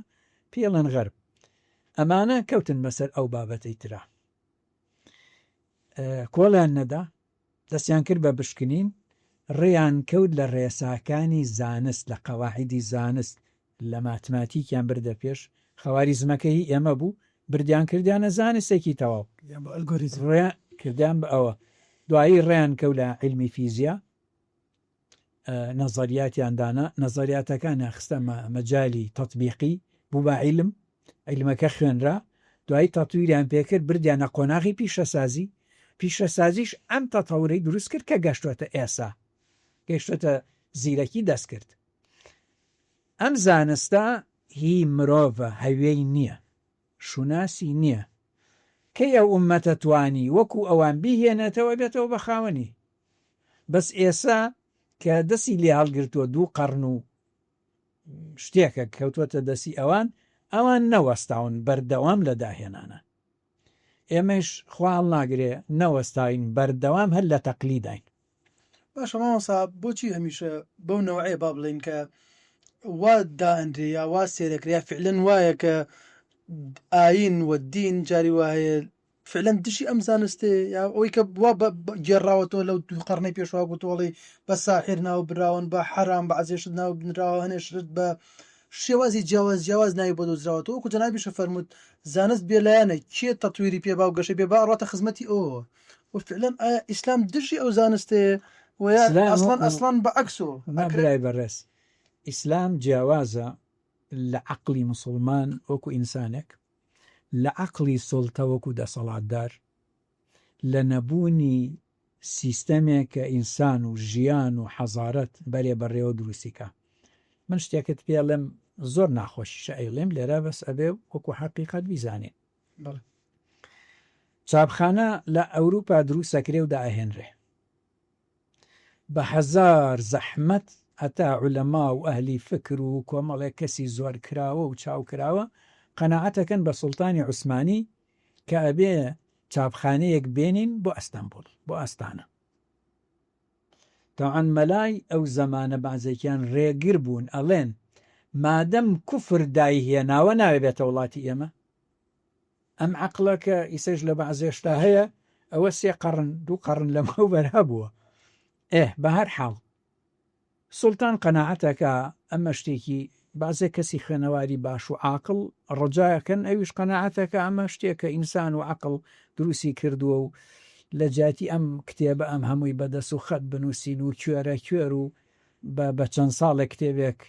پێڵەن غەرب، ئەمانە کەوتن بەسەر ئەو بابەتەی ترا، کۆڵیان نەدا، دەستیان کرد بە بشکنین، ڕێیان کەوت لە ڕێساکانی زانست، لە قەواعیدی زانست، لە ماتماتیکیان بردە پێش، خەواریزمەکەی ئێمە بوو، بردیان کردیانە زانستێکی تەواو، ڕێ کردیان بە ئەوە. دوایی ڕێیان کەوت لە عیلمی فیزیا، نەزەریاتیان دانا، نەزەریاتەکان خستە مەجای تەطبیقی بوو بە عیلم، عیلمەکە خوێنرا، دوایی تەطویریان پێکرد، بردیانە قۆناغی پیشەسازی، پیشەسازیش ئەم تەتەورەی دروست کرد کە گەشتوەتە ئێسا، گەشتوەتە زیرەکی دەست کرد. ئەم زانستە هی مرۆڤە، هەوێی نییە، شوناسی نییە، کەی ئەو ئومەتە توانی وەکو ئەوان بیهێنێتەوە بێتەوە بە خاوەنی. بەس ئێسا کە دەستی لێ هەڵگرتووە دوو قەڕن و شتێکە کەوتوەتە دەسی ئەوان، ئەوان نەوەستاون بەردەوام لە داهێنانە. ئێمەش خواڵ ناگرێ نەوەستاین بەردەوام هەر لە تەقلیدین. باشە مامۆستا بۆچی هەمیشە بەو نەوعەیە با بڵێن کە وا دائەنرێ یا وا سێرەکریا فعلەن وایە کە ئاین و دین جاری وایە فعلەن دشی ئەم زانستێ یا ئەوەی کە وا گێڕاوەتەوە لەو دوو قەرنەی پێشوا گوتوڵی بە ساحر ناو براون بە حرام بە عەزێشت ناو بنراوە هەنێشت بە شێوازی جیاواز ناوی بۆ دۆزراوەتەوە وەکو جەنابیشە فەرمووت زانست بێلایەنە کێ تەتویری پێ با و گەشەی پێ با ڕاتە خزمەتی ئەوە و فعلەن ئایا ئیسلام دژی ئەو زانستێ ویا ئەسڵان بە عەکسۆ نابرای بەڕێز. ئیسلام جیاوازە لە عەقڵی موسڵمان وەکو ئینسانێک، لە عەقڵی سوڵتە وەکو دەسەڵاتدار، لە نەبوونی سیستەمێک کە ئینسان و ژیان و حەزارەت بەرێ بەڕێوە دروستیکە. من شتێکت پێڵێم زۆر ناخۆشیشە ئەیڵێم لێرە بەس ئەبێ وەکو حەقیقەت بیزانێن. چاپخانە لە ئەوروپا دروستەکرێ و دائەهێنرێ بە هەزار زەحمەت، هەتا عولەما و ئەهلی فکر و کۆمەڵێک کەسی زۆر کراوە و چاو کراوە قەناعەتەکەن بە سوڵتانی عوسمانی کە ئەبێ چاپخانەیەک بێنین بۆ ئەستەمبول بۆ ئەستانە. تاوان مەلای ئەو زەمانە بەعزێکیان ڕێگر بوون ئەڵێن مادەم کوفر دایهێناوە ناوێتە وڵاتی ئێمە. ئەم عەقڵەکە ئیسەش لە بەعزێشتا هەیە ئەوە 3 قەڕن 2 قەڕن لەمەوبەر هەبووە. بە هەر حاڵ سوڵتان قەناعەتەکە ئەمە شتێکی بازێک کەسی خوێنەواری باش و عاقڵ ڕجایەکەن ئەویش قەناعەتەکە ئەمە شتێکە ئینسان و عەقڵ دروستی کردووە و لە جاتی ئەم کتێبە ئەم هەمووی بەدەست و خەت بنووسین و کوێرە کوێر و بە چەند ساڵێک کتێبێک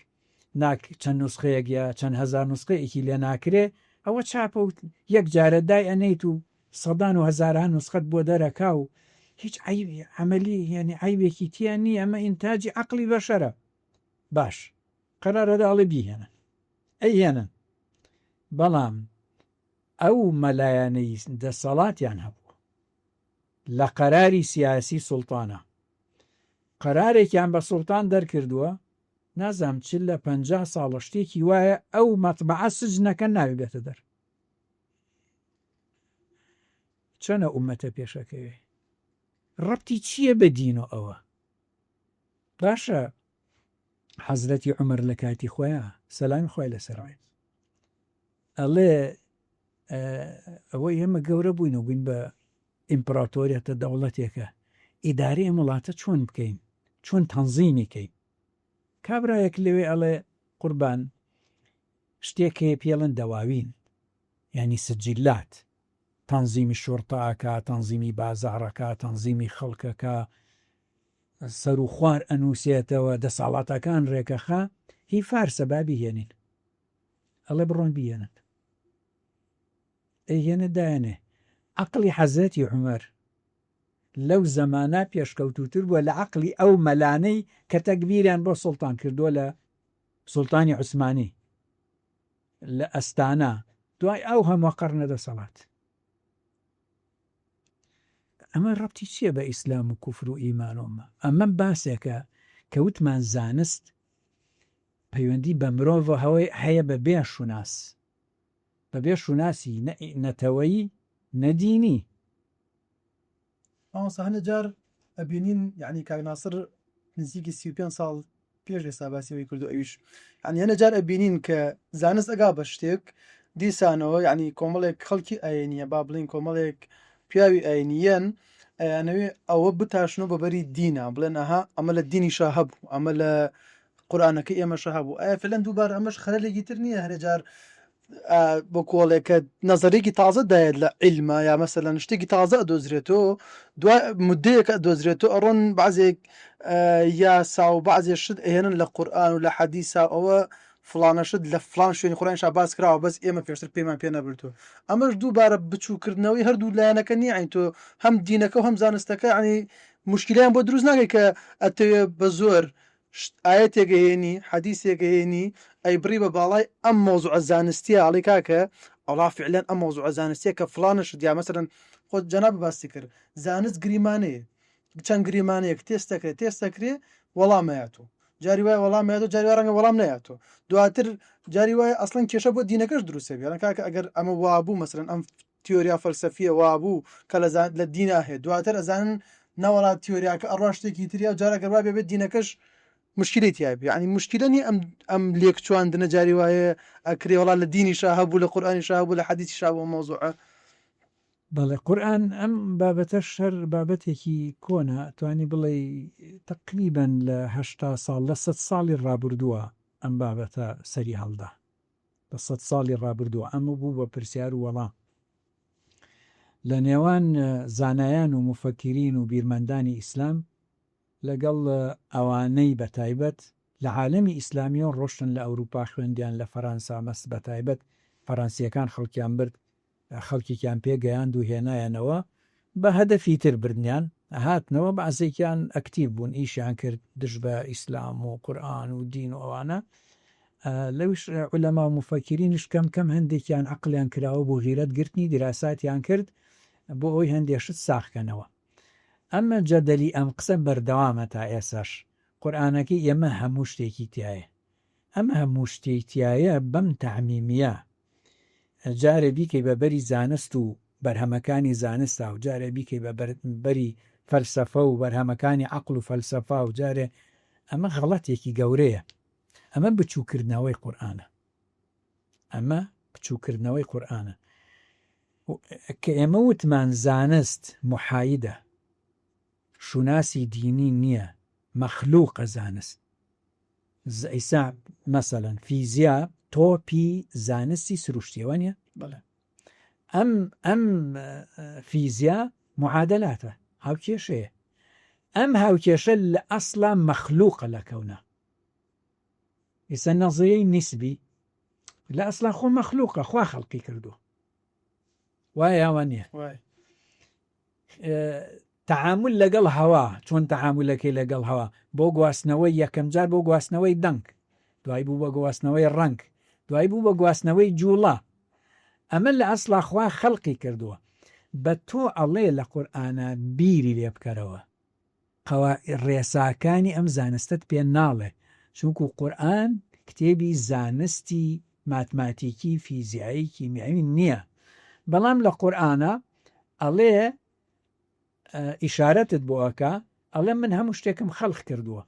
چەند نوسخەیەک یا چەند هەزار نوسخەیەکی لێ ناکرێ ئەوە چاپە و یەک جارە دای ئەنەیت و سەدان و هەزاران نوسخەت بۆ دەرەکا و هیچ عملی یعنی عیبێکی تیان نیە. ئەمە ئینتاجی عەقڵی بەشەرە. باش قەرارە داڵێ بیهێنن ئەیهێنن، بەڵام ئەو مەلایەنەی دەسەڵاتیان هەبوو لە قەراری سیاسی سوڵتانە قەرارێکیان بە سوڵتان دەرکردووە، نازام چ لە 50 ساڵە شتێکی وایە ئەو مەتبەعە سجنەکە ناوی بێتە دەر. چەنە ئومەتە پێشەکەوێ ڕەبتی چییە بە دینۆ ئەوە؟ باشە حەزرەتی عومەر لە کاتی خۆیان سەلامی خۆی لەسەرەوەی ئەڵێ ئەوەی ئێمە گەورە بووین و بووین بە ئیمپراتۆریەتە دەوڵەتێکە ئیدارەی وڵاتە چۆن بکەین، چۆن تەنزیمیکەین. کابرایەک لەوێ ئەڵێ قوربان شتێکەیە پێڵن دەواوین، ینی سجیلات، تەنزیمی شۆرتاکە، تەنزیمی بازاڕەکە، تەنزیمی خەڵکەکە، سەر و خوار ئەنووسێتەوە، دەساڵاتەکان ڕێکەخە، هی فارسە بابی هێنین. ئەڵێ بڕۆن بیێنن. ئەیهێنە دایەنێ عەقڵی حەزرەتی عومەر لەو زەمانە پێشکەوتوتر بووە لە عەقڵی ئەو مەلانەی کە تەکبیریان بۆ سوڵتان کردووە لە سوڵتانی عوسمانی لە ئەستانە دوای ئەو هەموو قەرنە دەسەڵات. ئەمە ڕەبتی چییە بە ئیسلام و کوفر و ئیمانۆمە؟ ئەمە باسێکە کە وتمان زانست پەیوەندی بە مرۆڤ هەوەی هەیە بە بێ شوناس، بە بێ شوناسی نەتەوەیی نەدینی. هەنە جار ئەبینین یعنی کاک ناسر نزیکی 35 ساڵ پێش ئێستا باسیەوەی کردو ئەویش ینی هەنە جار ئەبینین کە زانست ئەگا بە شتێک دیسانەوە یعنی کۆمەڵێک خەڵکی ئاینیە با بڵین کۆمەڵێک پیاوی ئاینیەن ئەیانەوێ ئەوە بتاشنەوە بەبەری دینە بڵێن ئەها ئەمە لە دینیشە هەبوو، ئەمە لە قورئانەکەی ئێمەشە هەبوو. ئایا فعلەن دووبارە ئەمەش خەلەلێکی تر نییە هەرێ جار بۆ کۆڵێکە نەزەرێکی تازە دایێت لە عیلمە یا مەسەلەن شتێکی تازە ئەدۆزرێتەوە دوای مدەیەکە ئەدۆزرێتەوە ئەڕۆن بەعزێک یاسا و بەعزێ شت ئەهێنن لە قورئان و لە حەدیسا ئەوە فڵانەشت لە فڵان شوێنی قورئانیشا باس کراوە بەس ئێمە پێشتر پێمان پێ نەبردووە. ئەمەش دووبارە بچووکردنەوەی هەردوو لایەنەکە نییە، عین تۆ هەم دینەکە و هەم زانستەکە ینی موشکیلیان بۆ دروست ناکەی کە ئەتەوێ بە زۆر ئاەتێکە هێنی حەدیسێکە هێنی ئەیبڕی بە باڵای ئەم مۆزوعە زانستیە ئەڵێ کاکە ئەڵا فعلەن ئەم مۆزوعە زانستیە کە فڵانەشت یا مەسەلەن خۆت جەناب باسی کرد زانست گریمانەیە چەند گریمانەیەک تێستەکرێت وەڵامەیەت و جاری وایە وەڵام نایەتەوە جاری وای ڕەنگە وەڵام نایەتەوە دواتر جاری وایە ئەسڵەن کێشە بۆ دینەکەش دروستە بێ کاکە ئەگەر ئەمە وابوو مەسەڵەن ئەم تیۆریا فەلسەفیە وابوو کە لە دینە هەیە دواتر ئەزانن نەوەڵات تیۆریاکە ئەڕوا شتێکی تریا و جارە گەڕوا بێت دینەکەش مشکلی تیا بێ ینی مشکلە نی ئەم لێک چواندنە جاری وایە ئەکرێ وڵات لە دینی شا هەبوو لە قورئانی شا هەبوو لە حەدیثی شا بۆ مەوزوعە بەڵێ قورئان ئەم بابەتە شەر بابەتێکی کۆنا توانی بڵێ تقریبەن لە 80 ساڵ لە 100 ساڵی ڕابردووە ئەم بابەتە سەری هەڵدا لە 100 ساڵی ڕابردووە ئەمە بوو بە پرسیار و وەڵام لە نێوان زانایان و مفەکرین و بیرمەندانی ئیسلام لەگەڵ ئەوانەی بەتایبەت لە عالەمی ئیسلامیۆ ڕۆشتن لە ئەوروپا خوێندیان لە فەرەنسا مەست بەتایبەت فەرەنسیەکان خەڵکیان برد خەڵکیان پێگەیاند و هێنایەنەوە بە هەدەفی تر بردنیان هاتنەوە بەعزێکیان ئەکتیڤ بوون ئیشیان کرد دژ بە ئیسلام و قورئان و دین و ئەوانە لەویش عولەما و مفەکرینش کەم کەم هەندێکیان عەقلیان کراوە بۆ غیرەت گرتنی دراساتیان کرد بۆ ئەوی هەندێشت ساخکەنەوە ئەمە جەدەلی ئەم قسە بەردەوامە تا ئێساش قورئانەکەی ئێمە هەموو شتێکی تایە ئەمە هەموو شتێک تایە بەم تەعمیمیە جارێ بیکەی بەبەری زانست و بەرهەمەکانی زانستا و جارێ بیکەی بە بەری فەلسەفە و بەرهەمەکانی عەقڵ و فەلسەفا و جارێ ئەمە غەڵەتێکی گەورەیە ئەمە بچووکردنەوەی قورئانە ئەمە بچووکردنەوەی قورئانە کە ئێمە وتمان زانست محایدە شوناسی دینی نییە مەخلووقە زانست ئیسا مەسەلەن فیزیا تۆپی زانستی سروشتیەوە نیە ئەم فیزیا معادلاتە هاوکێشەیە ئەم هاوکێشە لە ئەسڵا مەخلووقە لە کەونە ئیسا نەزەریەی نیسبی لە ئەسڵا خۆ مەخلووقە خوا خەڵقی کردووە وایە یاوە نییە تەعامل لەگەڵ هەوا چۆن تەعاملەکەی لەگەڵ هەوا بۆ گواستنەوەی یەکەم جار بۆ گواستنەوەی دەنگ دوای بوو بە گواستنەوەی ڕەنگ دوای بوو بە گواستنەوەی جوڵە ئەمە لە ئەسڵا خوا خەڵقی کردووە بە تۆ ئەڵێ لە قورئانە بیری لێ بکەرەوە ڕێساکانی ئەم زانستت پێ ناڵێ چونکو قورئان کتێبی زانستی ماتماتیکی فیزیایی کیمیایی نییە بەڵام لە قورئانە ئەڵێ ئیشارەتت بۆ ئەکا ئەڵێ من هەموو شتێکم خەڵق کردووە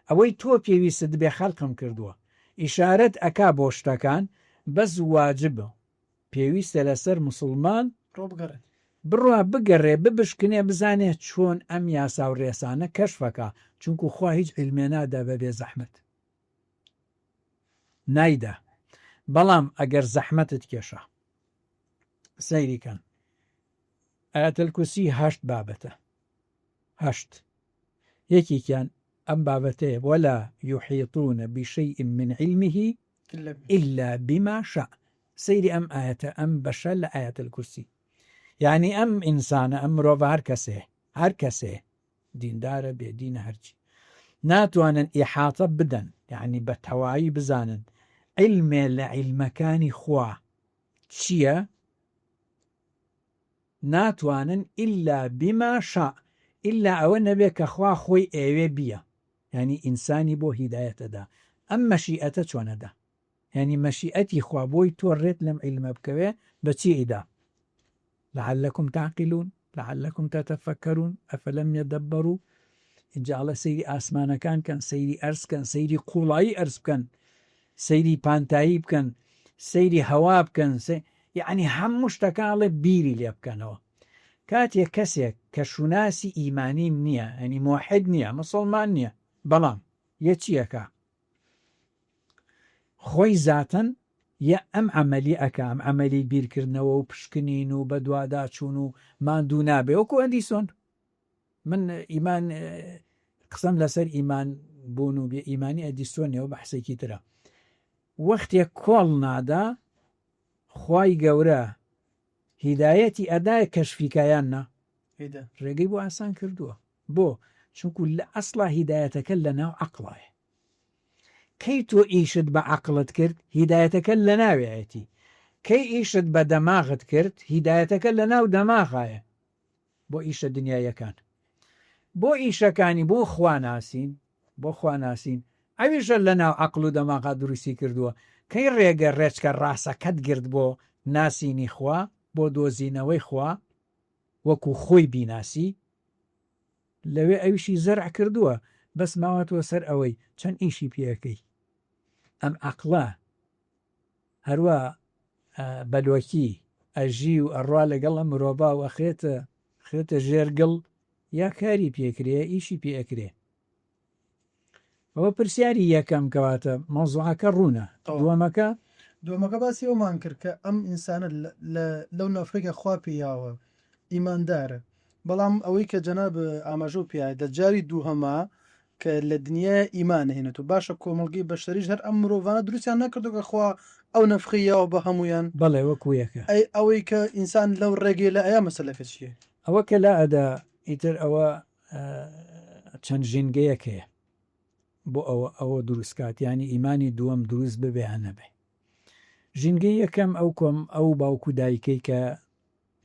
ئەوەی تۆ پێویستت بێ خەڵقم کردووە ئیشارەت ئەکا بۆ شتەکان بەس واجبە پێویستە لەسەر موسڵمان بڕوا بگەڕێ ببشکنێ بزانێت چۆن ئەم یاسا و ڕێسانە کەشفەکە چونکو خوا هیچ علمێ نادا بەبێ زەحمەت نایدا بەڵام ئەگەر زەحمەتت کێشە سەیریکەن ئایەتەل کورسی 8 بابەتە 8 یەکێکیان ئەم بابەتەیە وەلا یوحیطونە بشەیء من علمه إلا بما شاء سەیری ئەم ئاەتە ئەم بەشە لە ئایەتەل کورسی یعنی ئەم ئینسانە ئەم مرۆڤ هەر کەسێ دیندارە بێدینە هەرچی ناتوانن ئیحاتە بدەن یعنی بە تەواوی بزانن علمێ لە علمەکانی خوا چییە ناتوانن إلا بما شاء إلا ئەوە نەبێت کە خوا خۆی ئێوێ بیە یعنی ئینسانی بۆ هیدایەتەدا ئەم مەشیئەتە چۆنەدا یعنی مەشیئەتی خوا بۆی تۆ ڕێت لەم علمە بکەوێ بەچی ئیدا لعلكم تعقلون لعلكم تتفكرون أفلم يدبروا إنجا سيري آسمانا كان سيري أرس كان سيري قولاي أرس كان سيري بانتايب كان سيري هواب كان يعني هموش تكالي بيري ليب كانوا كاتي كسيك كشناسي إيماني منيا يعني موحد نيا مسلمان نيا بلام يتشيكا خوي ذاتا یا ئەم عملی ئەکە ئەم عملی بیرکردنەوە و پشکنین و بە دوواداچوون و ماندوو نابێ وەکو ئەندیسۆن من ئیمان قسەم لەسەر ئیمان بوون و بێ ئیمانی ئەدیسۆنیەوە بەحسێکی ترە وەختێک کۆڵ نادا خوای گەورە هیدایەتی ئەدایە کەشفیکایان نا ڕێگەی بۆ ئاسان کردووە بۆ چونکو لە ئەسڵا هیدایەتەکە لە ناو عەقڵایە کەی تۆ ئیشت بە عەقڵت کرد هیدایەتەکە لە ناوێتی کەی ئیشت بە دەماغت کرد هیدایەتەکە لە ناو دەماغایە بۆ ئیشە دنیایەکان بۆ ئیشەکانی بۆ خواناسین ئەویشە لە ناو عەقڵ و دەماغا دروستی کردووە کەی ڕێگە ڕێچکە ڕاستەکەت گرت بۆ ناسینی خوا بۆ دۆزینەوەی خوا وەکو خۆی بیناسی لەوێ ئەویشی زەرع کردووە بەس ماوەتەوە سەر ئەوەی چەند ئیشی پێەکەی ئەم عەقڵە هەروە بەلۆکی ئەژی و ئەڕوا لەگەڵ مرۆڤ و خێتە ژێرگڵ یا کاری پێکرێ ئیشی پێکرێ ئەوە پرسیاری یەکەم کەواتە مەوزوعەکە ڕوونە دووەمەکە باسی ئەومان کرد کە ئەم ئینسانە لەو نەفرێکە خوا پێیاوە ئیماندارە بەڵام ئەوەی کە جەناب ئاماژە و پیاە جاری دووهەما کە لە دنیا ئیمانە هێنێت و باشە کۆمەڵگەی بەشەریش هەر ئەم مرۆڤانە دروستیان نەکردو کە خوا ئەو نەفخیەوە بە هەمویان بەڵێ وەکو یەکە ئەوەی کە ئینسان لەو ڕێگەی لە ئەیا مەسەلەکە چیە ئەوە کە لا ئەدا ئیتر ئەوە چەند ژینگەیەک هەیە بۆ ئەوە دروستکاتیانی ئیمانی دووەم دروست ببێیان نەبێ ژینگەی یەکەم ئەو باوکو دایکەی کە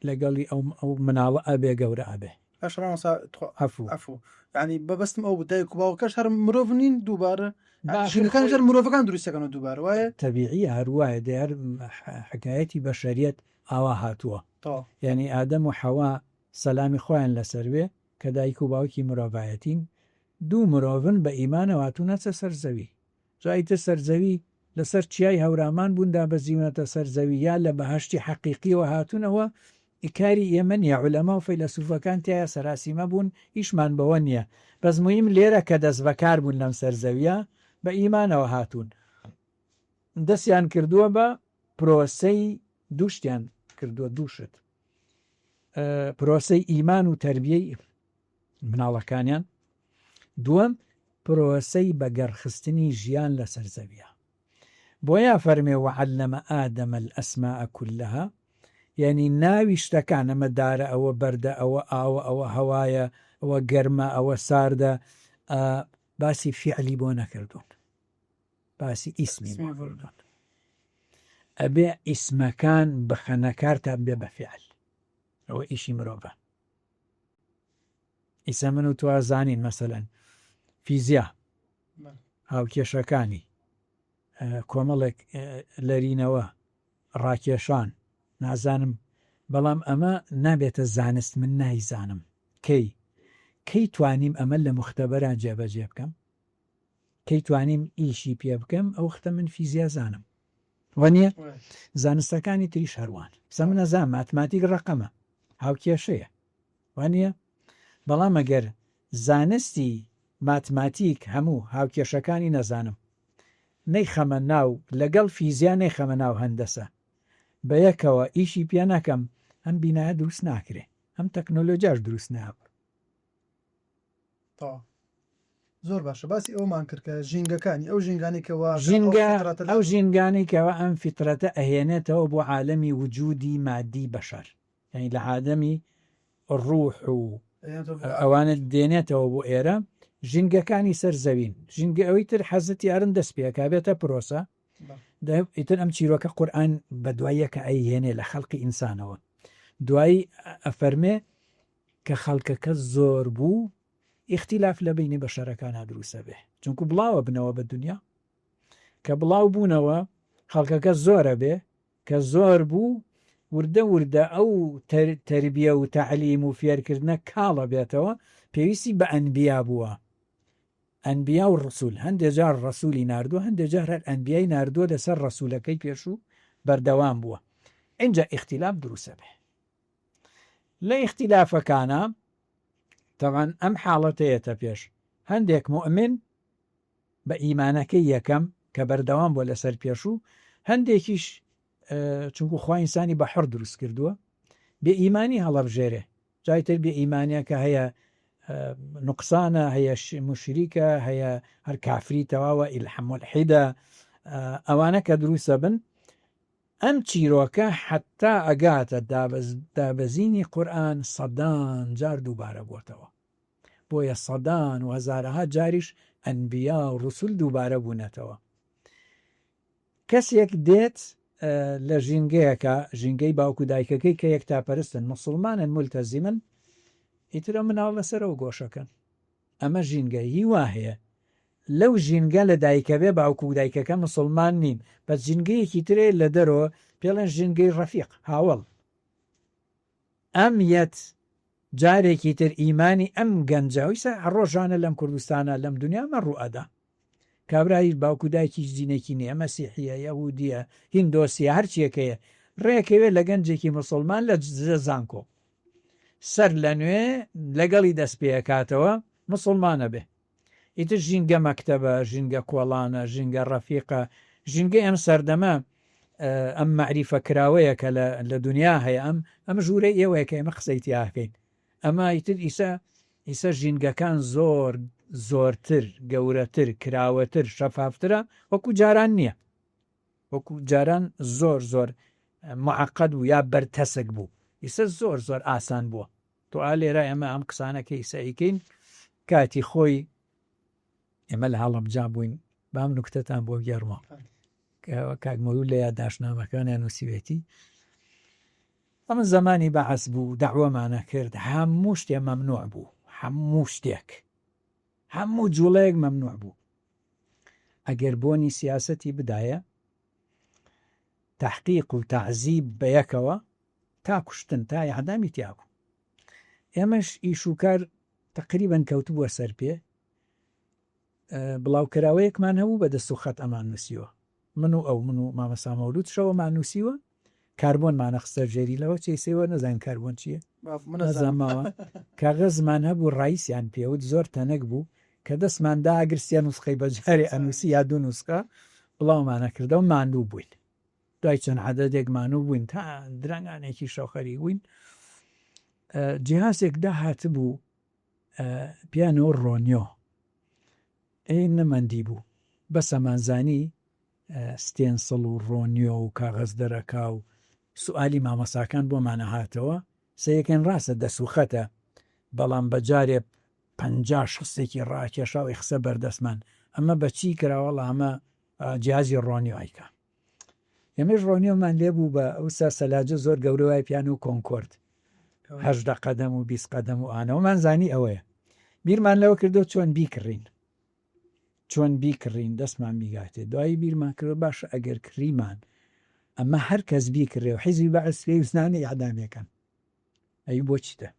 لەگەڵی ئەو مناڵە ئەبێ گەورە ئەبێ ئەفو ینی بەبستم ئەو دایک و باوکەش هەر مرۆڤ نین دووبارە ژینەکان ژەر مرۆڤەکان دروستەکەن و دووبارە وایە تەبیعی هەروایە دیار حکایەتی بەشەریەت ئاوا هاتووە یعنی ئادەم و حەوا سەلامی خۆیان لەسەروێ کە دایک و باوکی مرۆڤایەتین دوو مرۆڤن بە ئیمانەوە هاتوونەچە سەرزەوی جایتە سەرزەوی لەسەر چیای هەورامان بووندا بەزیونەتە سەرزەوی یا لە بەهشتی حەقیقیەوە هاتوونەوە ئیکاری ئێمە نیە عولەما و فەیلسوفەکان تایە سەراسیمە بوون ئیشمان بەوە نییە بەس موهیم لێرە کە دەست بەکار بوون لەم سەرزەویە بە ئیمانەوە هاتوون دەستیان کردووە بە پرۆسەی دووشتیان کردووە دووشت پرۆسەی ئیمان و تەربیەی مناڵەکانیان دووەم پرۆسەی بەگەڕخستنی ژیان لە سەرزەویە بۆیە فەرمێ وعەلەمە ئادەمە الئەسماء كلها یعنی ناوی شتەکان ئەمە دارە ئەوە بەردە ئەوە ئاوە ئەوە هەوایە ئەوە گەرمە ئەوە ساردە باسی فیعلی بۆ نەکردوون باسی ئیسمی بۆکردوون ئەبێ ئیسمەکان بخەنەکارتان بێ بە فیعل ئەوە ئیشی مرۆڤە ئیسە من و توازانین مەسەلەن فیزیا هاوکێشەکانی کۆمەڵێک لەرینەوە ڕاکێشان نازانم بەڵام ئەمە نابێتە زانست من نایزانم کەی توانیم ئەمە لە مختبەرە جێبەجێ بکەم کەی توانیم ئیشی پێ بکەم ئەو وەختە من فیزیا زانم وانە زانستەکانی تریش هەروان سە من نەزان ماتماتیک ڕقەمە هاوکێشەیە وانە بەڵام ئەگەر زانستی ماتماتیک هەموو هاوکێشەکانی نەزانم نەیخەمە ناو لەگەڵ فیزیا نەیخەمە ناو هەندەسە بە یەکەوە ئیشی پێ نەکەم ئەم بینایە دروست ناکرێ ئەم تەکنۆلۆژیاش دروست نابوو زۆر باشە باسی ئەومان کرد کە ژینگەکانی ئەو ژینگانی کەەوە ئەو ژینگانی کەەوە ئەم فیترەتە ئەهێنێتەوە بۆ عالەمی وجودی مادی بەشەر یعنی لە عادەمی ڕوح و ئەوانت دێنێتەوە بۆ ئێرە ژینگەکانی سەرزەوین ژینگە ئەوەی تر حەزت یارن دەست پێکا بێتە پرۆسە ئیتر ئەم چیرۆکە قورئان بە دواییەکە ئەیهێنێ لە خەڵقی ئینسانەوە دوایی ئەفەرمێ کە خەڵکەکە زۆر بوو ئیختیلاف لە بینی بەشەرەکان دروستە بێ چونکو بڵاوە بنەوە بە دنیا کە بڵاو بوونەوە خەڵکەکە زۆرە بێ کە زۆر بوو وردە ئەو تەربیە و تەعلیم و فێرکردنە کاڵە بێتەوە پێویستی بە ئەنبیا بووە ئەنبیا و ڕسوول هەندێک جار ڕسوولی ناردووە هەندێک جار هەر ئەنبیای ناردووە لەسەر ڕسوولەکەی پێشوو بەردەوام بووە اینجا ئیختیلاف دروستە بێ لە ئیختیلافەکانە تەوان ئەم حاڵەتەیەتە پێش هەندێک مؤمن بە ئیمانەکەی یەکەم کە بەردەوام بووە لەسەر پێشوو هەندێکیش چونکو خوا ئینسانی بە حڕ دروست کردووە بێ ئیمانی هەڵەبژێرێ جایتر بێ ئیمانیا کە هەیە نقصانە هەیە مشریکە هەیە هەر کافری تەواوە ئیلحەم والحیدە ئەوانە کە دروستە بن ئەم چیرۆکە حتا ئەگاتە دابەزینی قورئان سەدان جار دووبارە بووتەوە بۆیە سەدان و هەزارەها جاریش ئەنبیا و ڕسوول دووبارە بوونەتەوە کەسێک دێت لە ژینگەیەکە ژینگەی باوکو دایکەکەی کە یەکتاپەرستن موسڵمانن مولتەزیمن ئیترە مناڵ لەسەرەوە گۆشەکەن ئەمە ژینگەی هی وا هەیە لەو ژینگە لە دایکەبێ باوکو و دایکەکە مسلمان نین بەس ژینگەیەکی ترێ لە دەرەوە پێڵێن ژینگەی ڕەفیق هاوڵ ئەم یەت جارێکی تر ئیمانی ئەم گەنجاویسە ڕۆژانە لەم کوردستانە لەم دنیا مە ڕوئەدا کابرایی باوکو دایکی زینێکی نیە مەسیحیە یەهودیە هیندۆسیە هەرچیەکەیە ڕێکەوێت لە گەنجێکی مسلمان لە زانکۆ سەر لە نوێ لەگەڵی دەست پێکاتەوە مسلمانە بێ ئیتر ژینگە مەکتەبە ژینگە کۆڵانە ژینگە ڕەفیقە ژینگە ئەم سەردەمە ئەم معریفە کراوەیە کە لە دنیا هەیە ئەم ژوورەی ئێوەیەکە ئێمە قسەی تیاکەین ئەمە ئیتر ئیسە ژینگەکان زۆرتر گەورەتر کراوەتر شەفافترە وەکو جاران نییە وەکو جاران زۆر معقد و یا بەرتەسک بوو ئیسە زۆر ئاسان بووە تۆ لێرە ئێمە ئەم قسانەکە ئیسەیکەین کاتی خۆی ئێمە لە هەڵەبجا بووین بام نوکتتان بۆ گەڕمە کاگمەوو لە یادداشتنامەکانیان نووسیوێتی ئەمە زمانی بەعەس بوو دەعوەمانە کرد هەموو شتێ مەمنوع بوو هەموو شتێک هەموو جوڵەیەک مەمنوع بوو ئەگەر بۆنی سیاسەتی بدایە تحقیق و تعزیب بەیەکەوە تا کوشتن تا یعدامی تیابوو ئێمەش ئیشوکار تقریبەن کەوتبووە سەر پێ بڵاوکراوەیەکمان هەبوو بە دەست و خەت ئەمان نووسیوە من و مامەسا مەولود شەوەمان نووسیوە کاربۆنمانە خستە ژێریلەوە چێسەوە نەزان کاربۆن چییە نەزانماوە کاغەزمان هەبوو ڕایسیان پێوت زۆر تەنەک بوو کە دەستماندا ئاگرسیان نوسخەی بەجارێ ئەنووسی یا دوو نوسخە بڵاومانە کردەوە ماندوو بووین دوای چەند عەدەدێک مانوو بووین تا درەنگانێکی شەوخەری بووین جیهازێک داهاتبوو پیانۆ ڕۆنیۆ نەمەندی بوو بەسەمانزانی ستێنسڵ و ڕۆنیۆ و کاغەز دەرەکا و سوئالی مامەساکان بۆمانە هاتەوە سەیەکەن ڕاستە دەسوخەتە بەڵام بەجارێ 50-60 ڕاکێشاوی خسە بەردەستمان ئەمە بەچی کراوەڵ ئەمە جیازی ڕۆنیۆیکە ئێمەش ڕۆنیۆمان لێبوو بە ئەوسا سەلاجە زۆر گەورەوای پیان و کۆنکۆرد 18 قەدەم و 20 قەدەم و ئانەوەمان زانی ئەوەیە بیرمان لەوە کردو چۆن بیکڕین دەستمان بیگاتێ دوایی بیرمان کردو باشە ئەگەر کریمان ئەمە هەر کەس بیکڕێ و حیزبی بەعەس پێویستانە ئیعدامەکەن ئەی بۆچیتە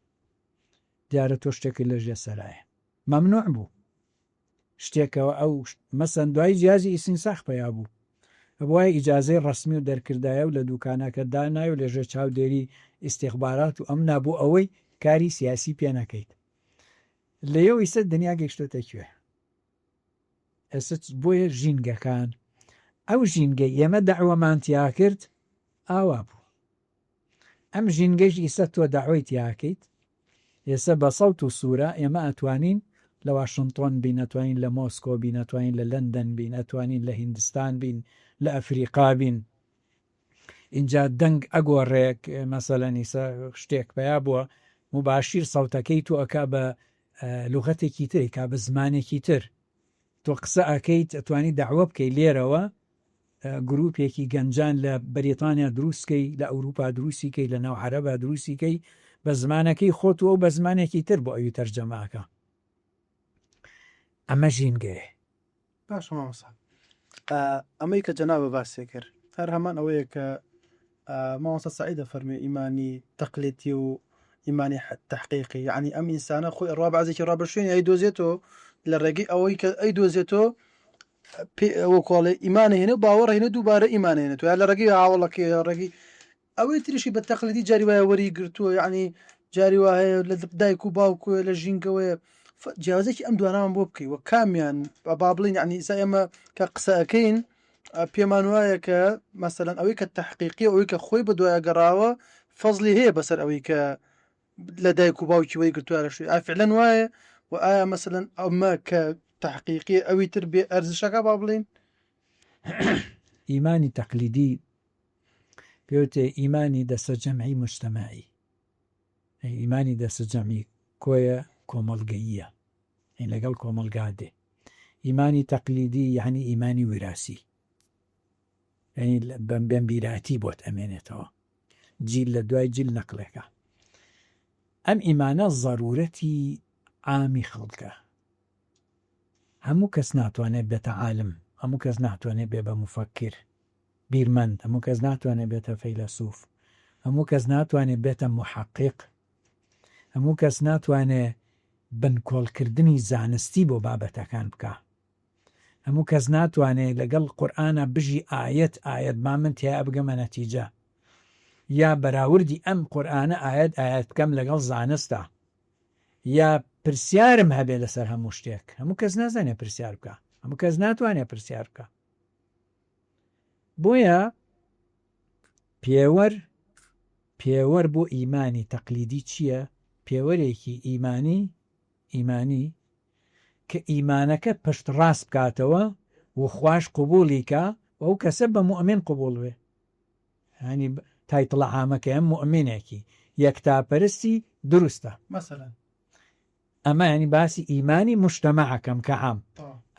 دیارە تۆ شتێکی لەژێ سەرایە مەمنوع بوو شتێکەوە ئەو مەسەن دوای جیازی ئیسینساخ پیا بوو بۆیە ئیجازەی ڕسمی و دەرکردایە و لە دوکانەکە دانای و لەژێ چاودێری ئیستیخبارات و ئەم نابوو ئەوەی کاری سیاسی پێ نەکەیت لەیەوە ئیسە دنیا گەیشتۆتەکوێ ئێستا بۆیە ژینگەکان ئەو ژینگەی ئێمە دەعوەمان تیا کرد ئاوا بوو ئەم ژینگەش ئیسە تۆ داوای تیاکەیت ئێستا بە سەوت و سوورە ئێمە ئەتوانین لە واشنگتۆن بین ئەتوانین لە مۆسکۆ بین ئەتوانین لە لەندەن بین ئەتوانین لە هیندستان بین لە ئەفریقا بین اینجا دەنگ ئەگۆڕێک مەسەلەن ئیسە شتێک پیا بووە مباشیر سەوتەکەی تو ئەکا بە لوغەتێکی تری کا بە زمانێکی تر تۆ قسە ئەکەیت ئەتوانی داوە بکەی لێرەوە گروپێکی گەنجان لە بەریتانیا دروستکەی لە ئەوروپا دروستیکەی لە ناو عەرەبا دروستیکەی بە زمانەکەی خۆتەوە و بە زمانێکی تر بۆ ئەوی تەرجەماکە ئەمە ژینگەیە باش مامەسا ئەمەی کە جەنابە باسێ کرد هەر هەمان ئەوەیە کە مامۆستا سەعیدە فەرمێ ئیمانی تەقلیدی و ئیمانی تەحقیقی یعنی ئەم ئینسانە خۆی ئەڕوا بەعزێکی ڕابەشوێنی ئەی دۆزێتەوە لە ڕێگەی ئەوەی کە ئەی دۆزێتەوە ئەوە کۆڵێ ئیمانە هێنە باوەڕ هێنە دووبارە ئیمانێنێت و یا لە ڕێگەی هاوڵەکەی ڕێگەی ئەوەی تریشی بە تەقلیدی جاری وایە وەری گرتووە یعنی جاری وایە لە دایک و باوکوە لە ژینگەوەیە جیازێکی ئەم دوانامان بۆ بکەی وە کامیان با بڵین یعنی ئیسا ئێمە کە قسە ئەەکەین پێمان وایە کە مەسەلەن ئەوەی کە تەحقیقی ئەوەی کە خۆی بە دوایە گەڕاوە فەزلی هەیە بەسەر ئەوەی کە لە دایک و باوکی وەی گرتووە لە شوێ ئافعلەن وایە و ئایا مەسەلەن ئەمە کە تحقیقی ئەوی تر بێ ئەرزشەکە با بڵین ئیمانی تەقلیدی پێوتێ ئیمانی دەسە جەمعی مجتەماعی ئیمانی دەسە جەمعی کۆیە کۆمەڵگەییە لەگەڵ کۆمەلگا دێ ئیمانی تەقلیدی یعنی ئیمانی وراسی ینی بەمبیراتی بۆت ئەمێنێتەوە جیل لە دوای جیل نەقلێکە ئەم ئیمانە ضرورەتی عامی خەڵکە هەموو کەس ناتوانێت بێتە عالم، هەموو کەس ناتوانێت بێ بە مفەکر بیرمەند، هەموو کەس ناتوانێت بێتە فەیلسوف، هەموو کەس ناتوانێت بێتە محقق، هەموو کەس ناتوانێت بنکۆڵکردنی زانستی بۆ بابەتەکان بکە، هەموو کەس ناتوانێت لەگەڵ قورئانە بژی ئاەت با من تیا بگەمە نەتیجە، یا بەراوردی ئەم قورئانە ئاەت بکەم لەگەڵ زانستە، یا پرسیارم هەبێ لەسەر هەموو شتێک. هەموو کەس نازانێت پرسیار بکە، هەموو کەس ناتوانێت پرسیار بکە. بۆیە پێوەەر بۆ ئیمانی تەقلیدی چییە؟ پێوەرێکی ئیمانی کە ئیمانەکە پشت ڕاست بکاتەوە و خوش قوبولیکە ئەو کەسە بە موئمن قوبول بێ. ینی تایتڵە عامەکە ئەم موئمنێکی یەکتاپەرستی دروستە مثلا ئەمە ینی باسی ئیمانی مجتەمەعەکەم کە عام.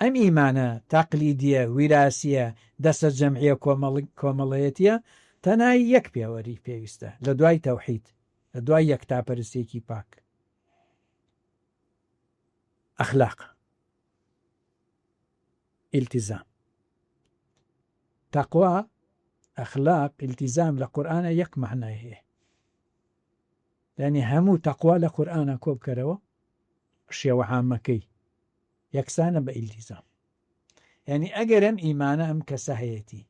ئەم ئیمانە تەقلیدیە، ویراسیە، دەستە جەمعیە، کۆمەڵەیەتیە، تەنای یەک پێوەری پێویستە لە دوای تەوحید، لە دوای یەکتاپەرستێکی پاک. ئەخلاق، ئیلتیزام، تەقوا، ئەخلاق، ئیلتیزام لە قورئانە یەک معنای هەیە. یعنی هەموو تەقوا لە قورئانە کۆ بکەرەوە شێوە عامەکەی یەکسانە بە ئیلتیزام. یعنی ئەگەر ئەم ئیمانە ئەم کەسە هەیەی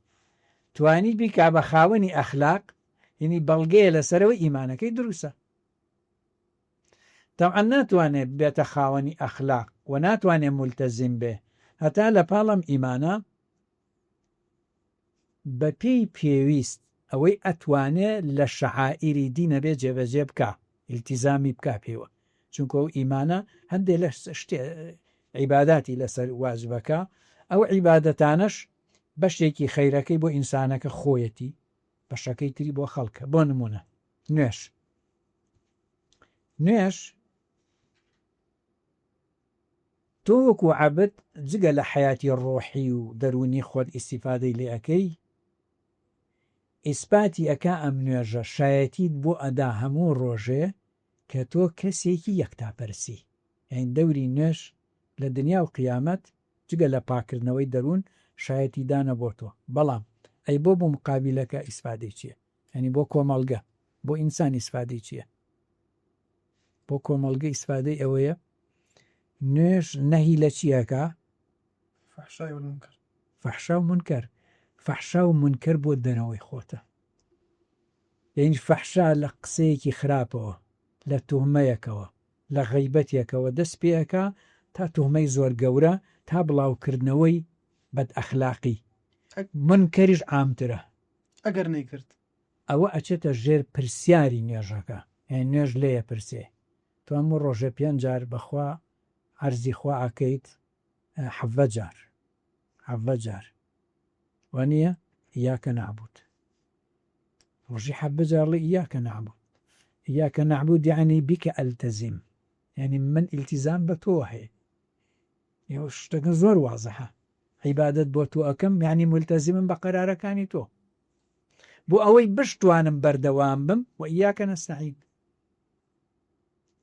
توانی بیکا بە خاوەنی ئەخلاق، یعنی بەڵگەیە لەسەرەوەی ئیمانەکەی دروستە. تەوعەن ناتوانێت بێتە خاوەنی ئەخلاق و ناتوانێت مولتەزم بێ هەتا لە پاڵەم ئیمانە بە پێی پێویست ئەوەی ئەتوانێت لە شەعائیری دینە بێ جێبەجێ بکە، ئیلتیزامی بکە پێوە، چونکە ئەو ئیمانە هەندێک لە عیباداتی لەسەر واجبەکە، ئەو عیبادەتانەش بەشێکی خەیرەکەی بۆ ئینسانەکە خۆیەتی، بەشەکەی تری بۆ خەڵکە. بۆ نمونە نوێش تۆ وەکو عەبد جگە لە حەیاتی ڕۆحی و دەرونی خۆت ئیسیفادەی لێ ئەەکەی، ئیسپاتی ئەکا ئەم نوێژە شایەتیت بۆ ئەدا هەموو ڕۆژێ کە تۆ کەسێکی یەکتاپەرسی. یعنی دەوری نوێش لە دنیا و قیامەت جگە لە پاکردنەوەی دەروون شایەتی دانە بۆ تۆ. بەڵام ئەی بۆ مقابلەکە ئیسفادەی چییە؟ ینی بۆ کۆمەڵگە، بۆ ئینسان ئیسفادەی چییە؟ بۆ کۆمەڵگە ئیسفادەی ئەوەیە نوێژ نەهی لە چیەکە؟ فەحشا و منکەر. فەحشا و منکەر بۆ دەنەوەی خۆتە. یعنی فەحشا لە قسەیەکی خراپەوە، لە توهمەیەکەوە، لە غەیبەتێکەوە دەست پێەکە تا توهمەی زۆر گەورە، تا بڵاوکردنەوەی بەد ئەخلاقی. منکەریش عامترە. ئەگەر نەیکرد ئەوە ئەچێتە ژێر پرسیاری نوێژەکە. یعنی نوێژ لێیە پرسێ تۆ هەموو ڕۆژە 5 جار بەخوا عەرزی خوا ئەکەیت 7 جار وانە ئیاکە نەعبود. ڕۆژی 7 جارڵی ئیاکە نەعبود. ئیاکە نەعبود یعنی بیکە ئەلتەزیم، یعنی من ئیلتیزام بە تۆ هەیە. شتەکە زۆر وازەحە. عیبادەت بۆ تۆ ئەەکەم، یعنی مولتەزیمم بە قەرارەکانی تۆ، بۆ ئەوەی بشتوانم بەردەوام بم و ئیاکە نەستەعین.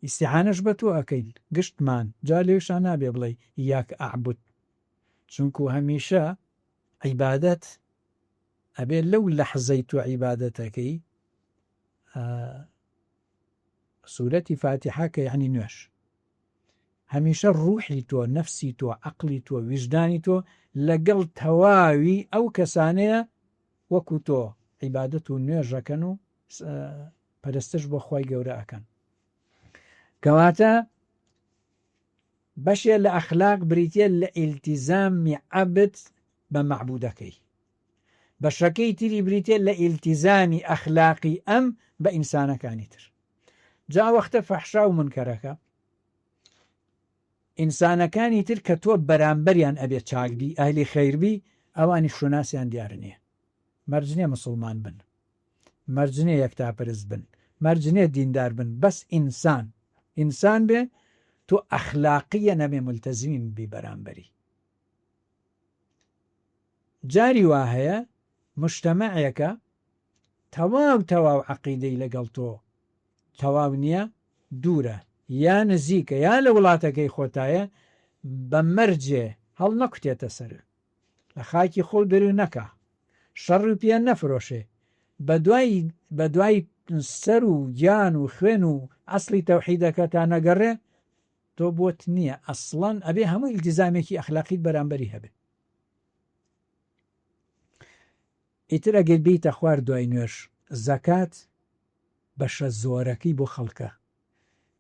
ئیستیعانەش بە تۆ ئەەکەین گشتمان، جا لێشان نابێ بڵێ ئیاکە ئەعبود، چونکو هەمیشە عیبادەت ئەبێ لەو لەحزەی تۆ عیبادەتەکەی. سورەتی فاتحە کە یعنی نوێش، هەمیشە ڕوحی تۆ، نەفسی تۆ، عەقلی تۆ، ویژدانی تۆ لەگەڵ تەواوی ئەو کەسانەیە وەکو تۆ عیبادەت و نوێژەکەن و پەرستش بۆ خۆی گەورە ئەکەن. کەواتە بەشێ لە ئەخلاق بریتە لە ئیلتیزامی عەبد بە مەعبودەکەی، بەشەکەی تری بریتە لە ئیلتیزامی ئەخلاقی ئەم بە ئینسانەکانی تر. جا وەختە فەحشا و منکەرەکە ئینسانەکانی تر کە تۆ بەرامبەریان ئەبێ چاکبی، ئەهلی خەیربی، ئەوانی شوناسیان دیار نییە. مەرجنێ مسلمان بن، مەرجنێ یەکتاپەرست بن، مەرجنێ دیندار بن، بەس ئینسان بێ، تۆ ئەخلاقیە نەبێ مولتەزمین بی بەرامبەری. جاری وا هەیە مجتەمەعێکە تەواو عەقیدەی لەگەڵ تۆ تەواو نییە، دوورە یا نزیکە یا لە وڵاتەکەی خۆتایە، بە مەرجێ هەڵ نەکوتێتە سەر لە خاکی خۆ دەرو نەکە شەڕ و پێ نەفرۆشێ بە دوای سەر و گیان و خوێن و ئەسلی تەوحیدەکە تا نەگەڕێ تۆ بۆت نییە ئەسڵەن ئەبێ هەموو ئیلتیزامێکی ئەخلاقیت بەرامبەری هەبێ. ئیتر ئەگەر بیتە خوار دوای نوێش زەکات بەشە زۆرەکەی بۆ خەڵکە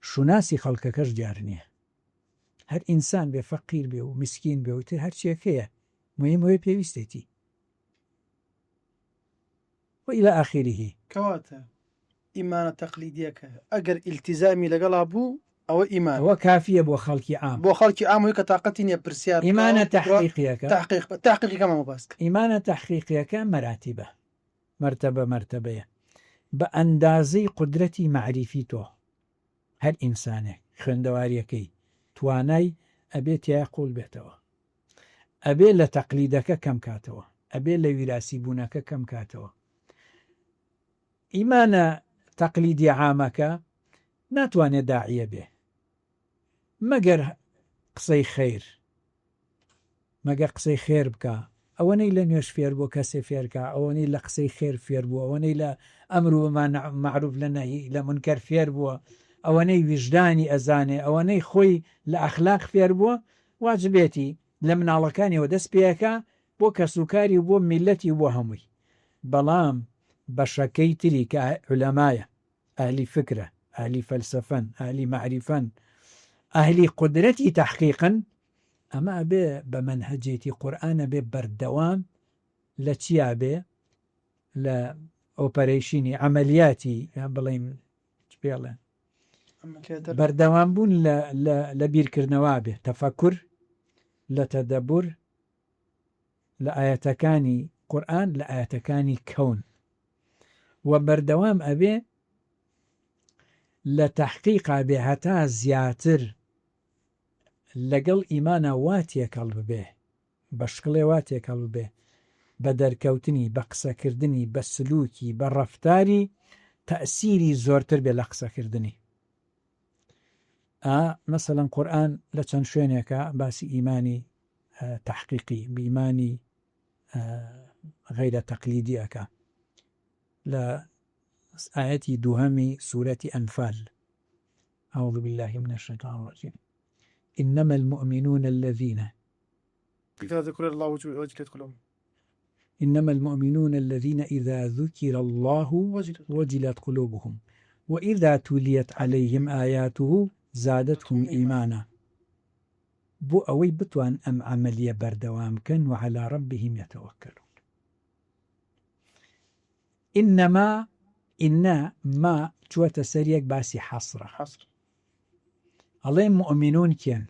شوناسی خەڵکەکەش دیار نییە هەر ئینسان بێ فەقیر بێ و مسکین بێ و تر هەرچیەکەیە مهمەوەی پێویستێتی وإلى آخره. کەواتە ئیمانە تەقلیدیەکە ئەگەر ئیلتیزامی لەگەڵا بوو ئەوە ئیمان ئەوە کافیە بۆ خەڵکی عام بۆ خەڵکی ئامۆی کە تااقەتی نیە پرسیار ئیمانە تەحقیقیەکە تاقیقی کەمەوە باسکە ئیمانە تەحقیقیەکە مەراتیبە مرتبەیە بە ئەندازەی قودرەتی معریفی تۆ هەر ئینسانێک خوێندەواریەکەی توانای ئەبێت تیا قوڵ بێتەوە ئەبێ لە تەقلیدەکە کەم کاتەوە ئەبێ لە ویراسی بوونەکە کەم کاتەوە. ئیمانە تەقلیدی عامەکە ناتوانێت داعیە بێ مەگەر قسەی خێر مەگەر قسەی خێر بکە ئەوەنەی لە نوێش فێر بۆ کەسێ فێرکە ئەوەنەی لە قسەی خێر فێر بووە ئەوەنەی لە ئەمر و معروف لە نەهی لە منکەر فێر بووە ئەوەنەی ویژدانی ئەزانێ ئەوەنەی خۆی لە ئەخلاق فێر بووە واجبێتی لە مناڵەکانیەوە دەست پێەکە بۆ کەسوکاری بۆ میلەتی بۆ هەمووی. بەڵام بەشەکەی تری کە علەمایە ئەهلی فکرە ئەهلی فەلسەفەن ئەهلی معریفەن ئەهلی قودرەتی تەحقیقن ئەمە بێ بە منهەجێتی قورئانە بێ بەردەوام لە چیا بێ لە ئۆپەرەیشینی عەمەلیاتی بڵێم پێڵێن بەردەوام بوون لە بیرکردنەوە بێ تەفەکر لە تەدەبور لە ئاەتەکانی قورئان لە ئاەتەکانی کەون و بەردەوام ئەبێ لە تەحقیقا بێ هەتا زیاتر لەگەڵ ئیمانە واتێکەڵ ببێ بە شکڵێ واتێکەڵ ببێ بە دەرکەوتنی بە قسەکردنی بە سلووکی بە ڕەفتاری تەئسیری زۆرتر بێ لە قسەکردنی. مەسەڵەن قورئان لە چەند شوێنێکە باسی ئیمانی تەحقیقی بئیمانی غەیرە تەقلیدیەکە لە ئاەتی دووهەمی سورەتی ئەنفال أعوذ بالله من الشيطان الرجيم إنما المؤمنون الذين إذا ذكر الله وجلت قلوبهم وإذا تليت عليهم آياته زادتهم إيمانا بۆ ئەوەی بتوان ئەم عەمەلیە بەردەوام بکەن و عەلا رەبیهم یەتەوەکەلون. ئینەما ئینە ما چووەتە سەریەک باسی حەسرە ئەڵێ مؤمنون کێن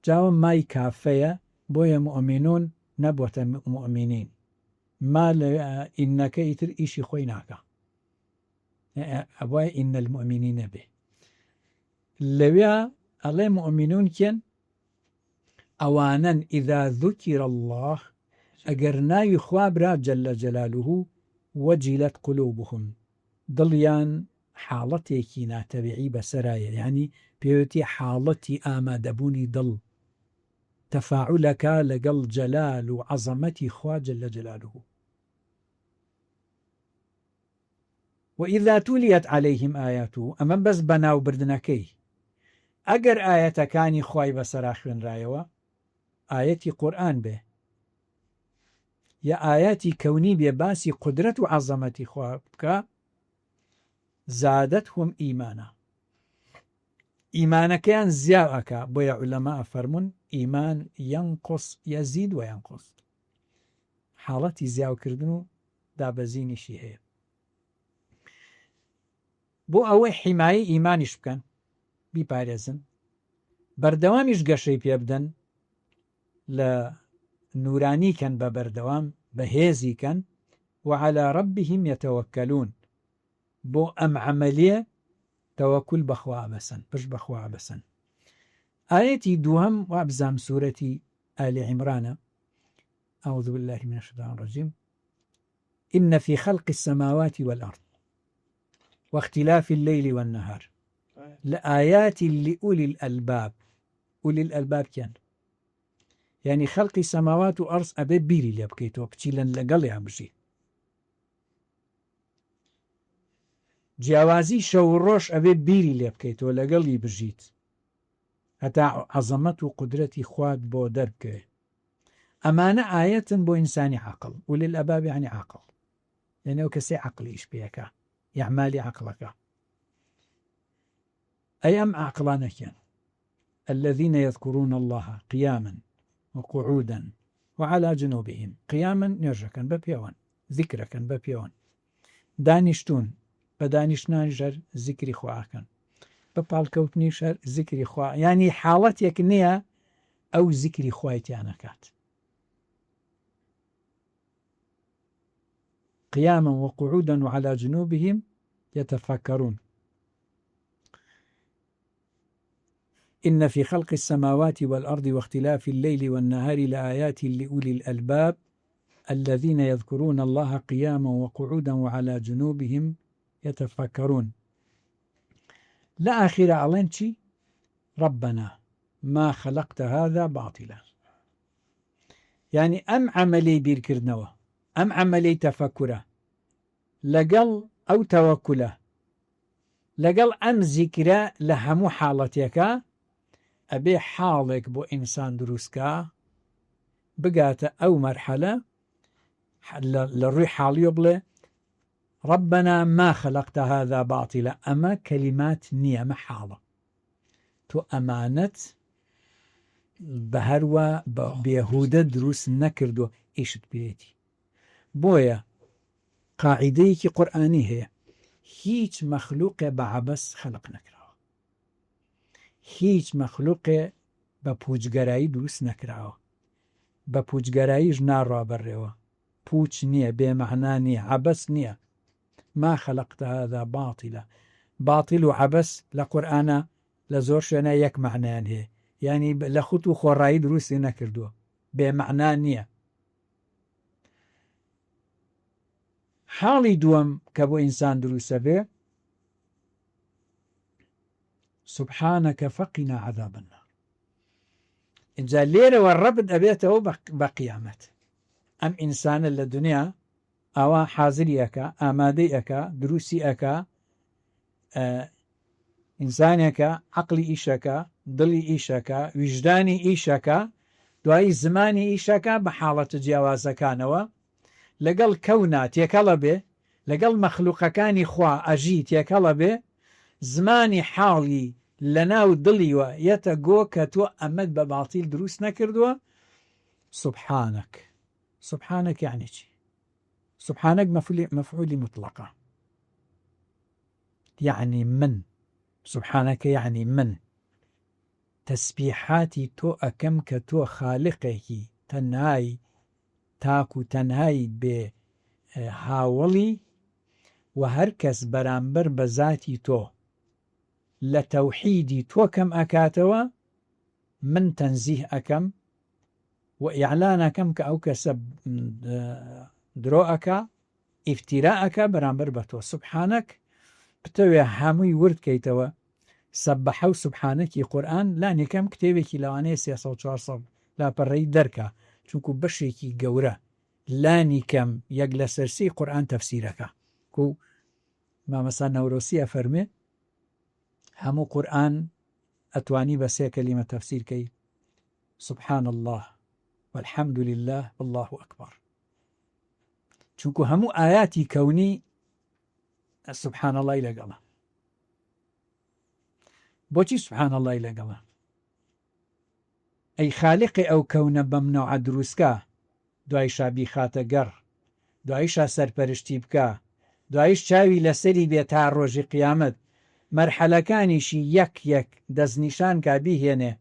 جاوە مای کافەیە بۆیە مؤمنون نەبووەتە مؤمنین ما لە ئینەکە ئیتر ئیشی خۆی ناکە ئەوای ئینە المؤمنینە بێ لەوێ ئەڵێ مؤمنون کێن ئەوانن ئیذا ذوکر الله ئەگەر ناوی خوا برا جەلە جەلالوه وەجیلەت قولوبهم دڵیان حاڵەتێکی ناتەبیعی بەسەرایە یعنی پێوتی حاڵەتی ئامادەبوونی دڵ تەفاعولەکە لەگەڵ جەلال و عەزەمەتی خوا جەلە جەلالوه. وإذا توليت عليهم آياته ئەمە بەس بەناوبردنەکەی ئەگەر ئاەتەکانی خوای بەسەرا خوێنرایەوە ئاەتی قورئان بێ یا ئاەتی کەونی بێ باسی قودرەت و عەزەمەتی خوا بکە زادتهم ئیمانە ئیمانەکەیان زیاو ئەکا بۆیە عولەما ئەفەرمون ئیمان یەنقص یەزید و یەنقص حاڵەتی زیاوکردن و دابەزینیشی هەیە. بۆ ئەوەی حیمایی ئیمانیش بکەن بیپارێزن بەردەوامیش گەشەی پێ بدەن لە نورانیکەن بە بەردەوام بەهێزیکەن و عەلا رەبیهم یەتەوەکەلون بۆ ئەم عەمەلیە تەوەکل بەخوا بەسەن پشت بەخوا بەسەن. ئاەتی دووهەم وابزام سوورەتی ئالی عیمرانە أعوذ بالله من الشيطان الرجيم إن في خلق السماوات والأرض واختلاف الليل والنهار لآيات لأولي الألباب. أولي الألباب كان یعنی خەڵقی سەماوات و ئەرز ئەبێ بیری لێ بکەیتەوە بچی لەگەڵیان بژی. جیاوازی شەو ڕۆژ ئەبێ بیری لێ بکەیتەوە لەگەڵی بژیت هەتا عەزەمەت و قودرەتی خوات بۆ دەربکەوێ. ئەمانە ئایەتن بۆ ئینسانی عەقڵ ولی الألباب یعنی عەقڵ، لەنێو کەسێ عەقلیش پێەکە یعمالی عەقڵەکە. ئەی ئەم عەقڵانەکەن الذين يذكرون الله قياما وقعودا وعلى جنوبهم. قياما نێژەکەن بە پێوان، ذیکرەکەن بە پێوان، دانیشتون بە دانیشتنان ژەر ذیکری خواکەن، بە پاڵکەوتنی شەر ذیکری خوا، ینی حاڵەتێک نییە ئەو ذیکری خوایتیان نەکات. قياما وقعودا وعلى جنوبهم يتفكرون. إن في خلق السماوات والأرض واختلاف الليل والنهار لآيات لأولي الألباب الذين يذكرون الله قياما وقعودا وعلى جنوبهم يتفكرون. لا آخر علنشي ربنا ما خلقت هذا باطلا. يعني أم عملي بيركرنوا أم عملي تفكره لقل أو توكله لقل أم ذكرى لهمو حالتك أبي حالك بو إنسان دروسكا بقات أو مرحلة للروي حالي يبلي ربنا ما خلقت هذا باطلا. أما كلمات نية محالة تو أمانة بهروا بيهودة دروس نكردو إيشت بيتي بويا قاعدەیەکی قورئانی هەیە هیچ مەخلووقێ بە عەبەس خەلق نەکراوە، هیچ مەخلووقێ بە پوچگەرایی دروست نەکراوە، بە پوچگەراییش ناڕوا بەڕێوە، پوچ نییە، بێمەعنا نییە، عەبەس نییە. ما خەلقت هذا باطلا. باطل و عەبەس لە قورئانە لە زۆر شوێنە یەک مەعنایان هەیە، یعنی لە خوت و خۆڕایی دروستی نەکردووە، بێمەعنا نییە. حاڵی دووەم کە بۆ ئینسان دروسە بێ سبحانەکە فەقینا عەذاب النار. اینجا لێرەوە ڕەبت ئەبێتەوە بە قیامەت. ئەم ئینسانە لە دنیا ئاوا حازری ئەکا، ئامادەی ئەکا، دروستی ئەکا، ئینسانێکە عەقلی ئیشەکە، دڵی ئیشەکە، ویژدانی ئیشەکە، دوایی زمانی ئیشەکە بە حاڵەتە جیاوازەکانەوە لەگەڵ کەونا تێکەڵە بێ، لەگەڵ مەخلوقەکانی خوا ئەژی تێکەڵە بێ، زمانی حاڵی لە ناو دڵیوە یەتە گۆ کە تۆ ئەمەد بە باتیل دروست نەکردووە. سبحانك. سبحانك يعني چی؟ سبحانك مفعولی مطلقة، يعني من. سبحانك يعني من. تسبيحاتی تۆ ئەکەم کە تۆ خالقێکی تەنهایی تاک و تەنهایی بێ هاوڵی و هەر کەس بەرامبەر بە ذاتی تۆ لە تەوحیدی تۆ کەم ئەکاتەوە، من تەنزیه ئەکەم و ئیعلان ئەکەم کە ئەو کەسە درۆ ئەکا، ئیفتیرا ئەکا بەرامبەر بە تۆ. سبحانك بتەوێ هەمووی وردکەیتەوە. سەبەحە و سبحانەکی قورئان لانیکەم کتێبێکی لەوانەیە 300-400 لاپەڕەی دەرکە، چونکو بەشێکی گەورە لانی کەم یەک لە سەرسی قورئان تەفسیرەکە. و مامەسا نەورۆسیە فەرمێ هەموو قورئان ئەتوانی بە 3 کەلیمە تەفسیرکەی سبحان الله والحمد لله والله أكبر، چونکو هەموو ئاياتی کەونی سبحان الله لەگەڵە. بۆچی سبحان الله لەگەڵە؟ ئەی خالقی ئەو کەونە بەم نەوعە دروستکە، دوای شابی خاتە گەڕ، دواییشا سەرپەرشتی بکە، دواییش چاوی لەسەری بێت تا ڕۆژی قیامەت، مەرحەلەکانیشی یەک یەک دەستنیشان کا بیهێنێ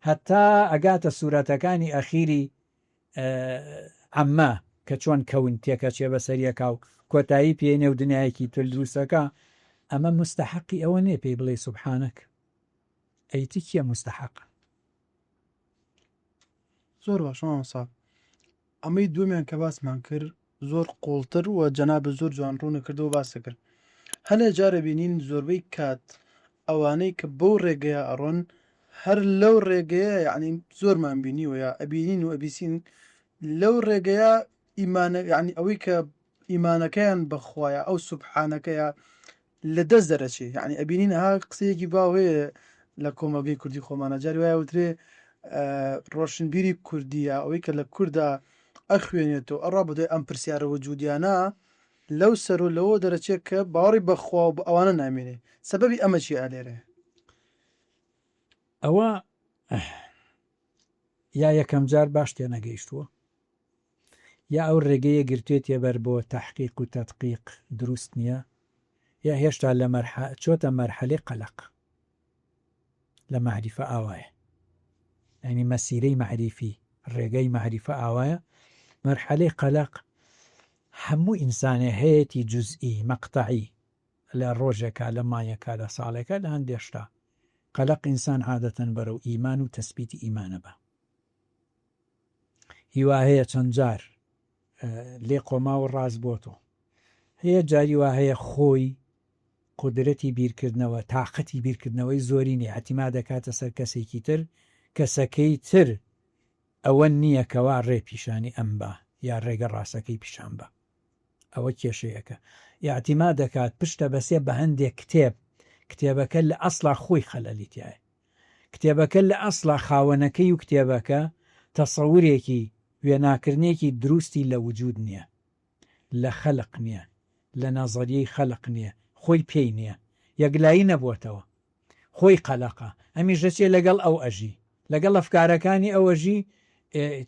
هەتا ئەگاتە سوورەتەکانی ئەخیری عەممە کە چۆن کەون تێکەچێ بەسەریەکە و کۆتایی پێێنێ و دنیایەکی تر دروستەکە. ئەمە مستحقی ئەوە نێ پێی بڵێ سوبحانەک. ئەیتی کیە مستحق؟ زۆر باش مامۆستا. ئەمەی دووەمیان کە باسمان کرد زۆر قوڵتر و جەناب زۆر جوان ڕوونە کردەوە باسە کرد. هەنێ جارە بینین زۆربەی کات ئەوانەی کە بەو ڕێگەیە ئەڕۆن هەر لەو ڕێگەیە یعنی زۆرمان بینیوە یا ئەبینین و ئەبیسین لەو ڕێگەیە ئیمانە یعنی ئەوەی کە ئیمانەکەیان بەخوایە ئەو سوبحانەکەیە لە دەست دەرەچێ یعنی ئەبینین ئەها قسەیەکی باوەیە لە کۆمەلگەی کوردی خۆمانە جاری وایە وترێ ڕۆشنبیری کوردیە ئەوەی کە لە کووردا ئەخوێنێتەوە ئەڕا بەدوای ئەم پرسیارە وجودیانە لەو سەر و لەوە دەرەچێت کە باوەڕی بەخوا و ئەوانە نامێنێ سەبەبی ئەمە چی ئالێرە ئەوە یا یەکەم جار باش تێ نەگەیشتووە یا ئەو ڕێگەیە گرتوێتێ بەر بۆ تەحقیق و تەدقیق دروست نییە یا هێشتا لە چۆتە مەرحەلەی قەلق لە معریفە ئاوایە ینی مەسیرەی معریفی ڕێگەی معریفە ئاوایە مەرحەلەی قەلق هەموو ئینسانێ هەیەی جزئی مەقتەعی لە ڕۆژێکە لە مایەکە لە ساڵێکە لە هەندێشتا قەلق ئینسان عادەتەن بەرەو ئیمان و تەسبیتی ئیمانە بە هیوا هەیە چەند جار لێ قۆما و ڕاز بۆ تۆ هەیە جاری وا هەیە خۆی قودرەتی بیرکردنەوە تااقەتی بیرکردنەوەی زۆری نیە حتیما دەکاتە سەر کەسێکی تر کەسەکەی تر ئەوە نییە کەوا ڕێ پیشانی ئەم بە یا ڕێگە ڕاستەکەی پیشان بە ئەوە کێشەیەەکە یاعتیما دەکات پشتە بەسێ بە هەندێک کتێبەکە لە ئەسڵا خۆی خەلەلیتایە کتێبەکە لە ئەسڵا خاوەنەکەی و کتێبەکە تەسەورێکی وێناکردنێکی دروستی لە وجود نییە لە خەلق نییە لە نەزەریەی خەلق نییە خۆی پێی نییە یەکلایی نەبووتەوە خۆی قەلەقە ئەمیش دەچێت لەگەڵ ئەو ئەژی لەگەڵ ئەفکارەکانی ئەوەژی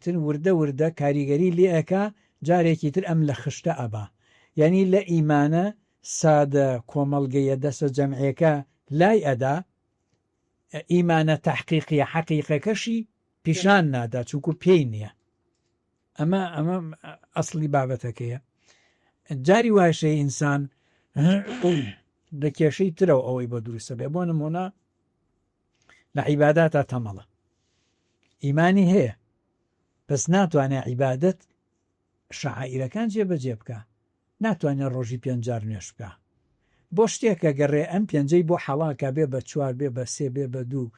تر وردە کاریگەری لێەکە جارێکی تر ئەم لە خشتە ئەبا یعنی لە ئیمانە سادە کۆمەڵگەیە دەسە جەمعەکە لای ئەدا ئیمانە تەحقیقی حەقیقەکەشی پیشان نادا چونکو پێی نییە ئەمە ئەسڵی بابەتەکەیە جاری واشەیە ئینسان لە کێشەی ترەوە ئەوەی بە دروستە بێ بۆ نمونە لە عیباداتە تەمەڵە ئیمانی هەیە پس ناتوانێت عیبادەت شەعائیرەکان جێبەجێ بکە ناتوانێت ڕۆژی پێنجار نوێش بکە بۆ شتێکە گەڕێ ئەم پێنجەی بۆ حەڵاکە بێ بە چوار بێ بە سێ بێ بە دوو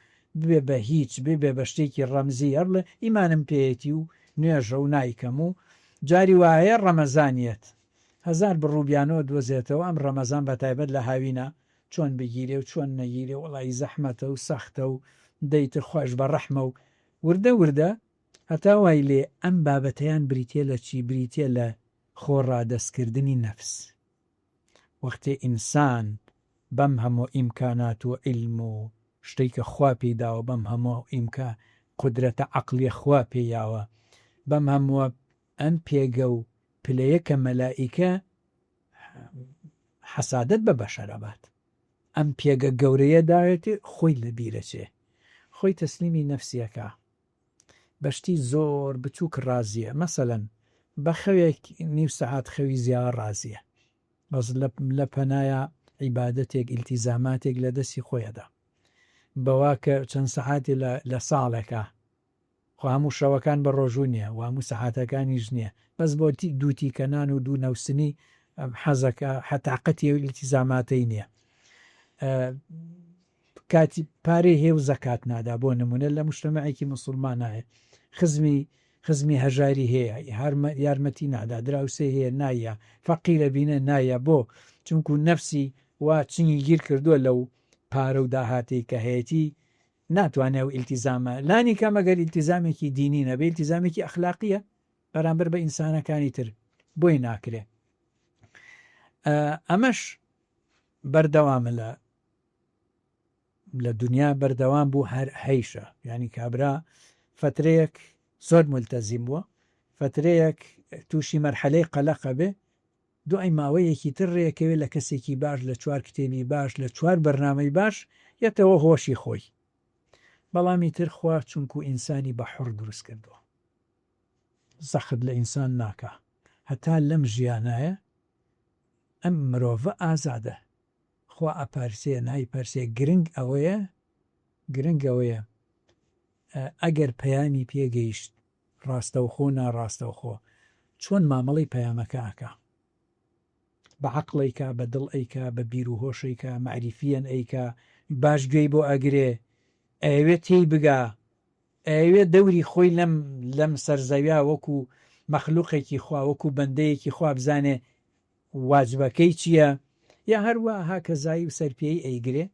بێ بە هیچ بێ بە شتێکی ڕەمزی هەر لە ئیمانم پێیەتی و نوێژە و نایکەم و جاری وایە ڕەمەزانیەت هەزار بڕووبیانەوە دۆزێتەوە ئەم ڕەمەزان بە تایبەت لە هاوینە چۆن بگیرێ و چۆن نەگیرێ وڵی زەحمەتە و سەختە و دەیتر خۆش بە ڕەحمە و وردە هەتا وای لێ ئەم بابەتەیان بریتێ لە چی بریتێ لە خۆڕادەستکردنی نەفس وەختێ ئینسان بەم هەموو ئیمکانات و عیلم و شتێک کە خوا پێداوە بەم هەموو ئیمکە قودرەتە عەقلیە خوا پێیاوە بەم هەمووە ئەم پێگە و پلەیە کە مەلائیکە حەسادەت بە بەشەرەبات ئەم پێگە گەورەیە داوێتی خۆی لە بیرەچێ خۆی تەسلیمی نەفسیەکە بەشتی زۆر بچووک ڕازیە مەسەلەن بە خەوێک نیو سەعات خەوی زیاد ڕازیە بەس لە پەنایە عیبادەتێک ئیلتیزاماتێک لە دەستی خۆیەدا بەوا کە چەند سەعاتی لە ساڵێکە خۆ هەموو شەوەکان بە ڕۆژوو نییە و هەموو سەعاتەکانیش نییە بەس بۆ دووتی کەنان و دوو نەوسنی حەزەکە حتاقەتی و ئیلتیزاماتەی نییە کاتی پارەی هێو زەکات نادا بۆ نمونە لە مجتەمەعێکی موسڵمانایە خزمی هەژاری هەیە یارمەتی نادا دراوسێ هەیە نایە فەقیرە بینە نایە بۆ چونکو نەفسی وا چنگی گیر کردووە لەو پارە و داهاتی کە هەیەی ناتوانێت و ئیلتیزامە لانی کە مەگەر ئیلتیزامێکی دینی نەبێ ئیلتیزامێکی ئەخلاقیە بەرامبەر بە ئینسانەکانی تر بۆی ناکرێ ئەمەش بەردەوامە لە دنیا بەردەوام بوو هەر هەیشە ینی کابرا فترەیەک زۆر ملتەزیم بووە فترەیەک تووشی مەرحەلەی قەلەقە بێ دوای ماوەیەکی تر ڕێکەوێت لە کەسێکی باش لە چوار کتێبی باش لە چوار بەرنامەی باش یەتەوە هۆشی خۆی بەڵامی تر خوا چونکو ئینسانی بە حوڕ دروست کردووە زەخت لە ئینسان ناکە هەتا لەم ژیانایە ئەم مرۆڤە ئازادە خوا ئەپارسێ نایپەرسێ گرنگ ئەوەیە ئەگەر پەیامی پێگەیشت ڕاستەوخۆ ناڕاستەوخۆ چۆن مامەڵی پەیامەکە ئەکا بە عەقڵیکە بە دڵ ئەیکا بە بیر و هۆشیکە مەعریفیەن ئەیکا باش گوێی بۆ ئەگرێ ئەوێ تێی بگا، ئەوێ دەوری خۆی لەم سەرزەویا وەکو مەخلوقێکی خوا، وەکو بەندەیەکی خوا بزانێ واجبەکەی چییە، یا هەروە هاکەزایی و سەرپێی ئەیگرێ.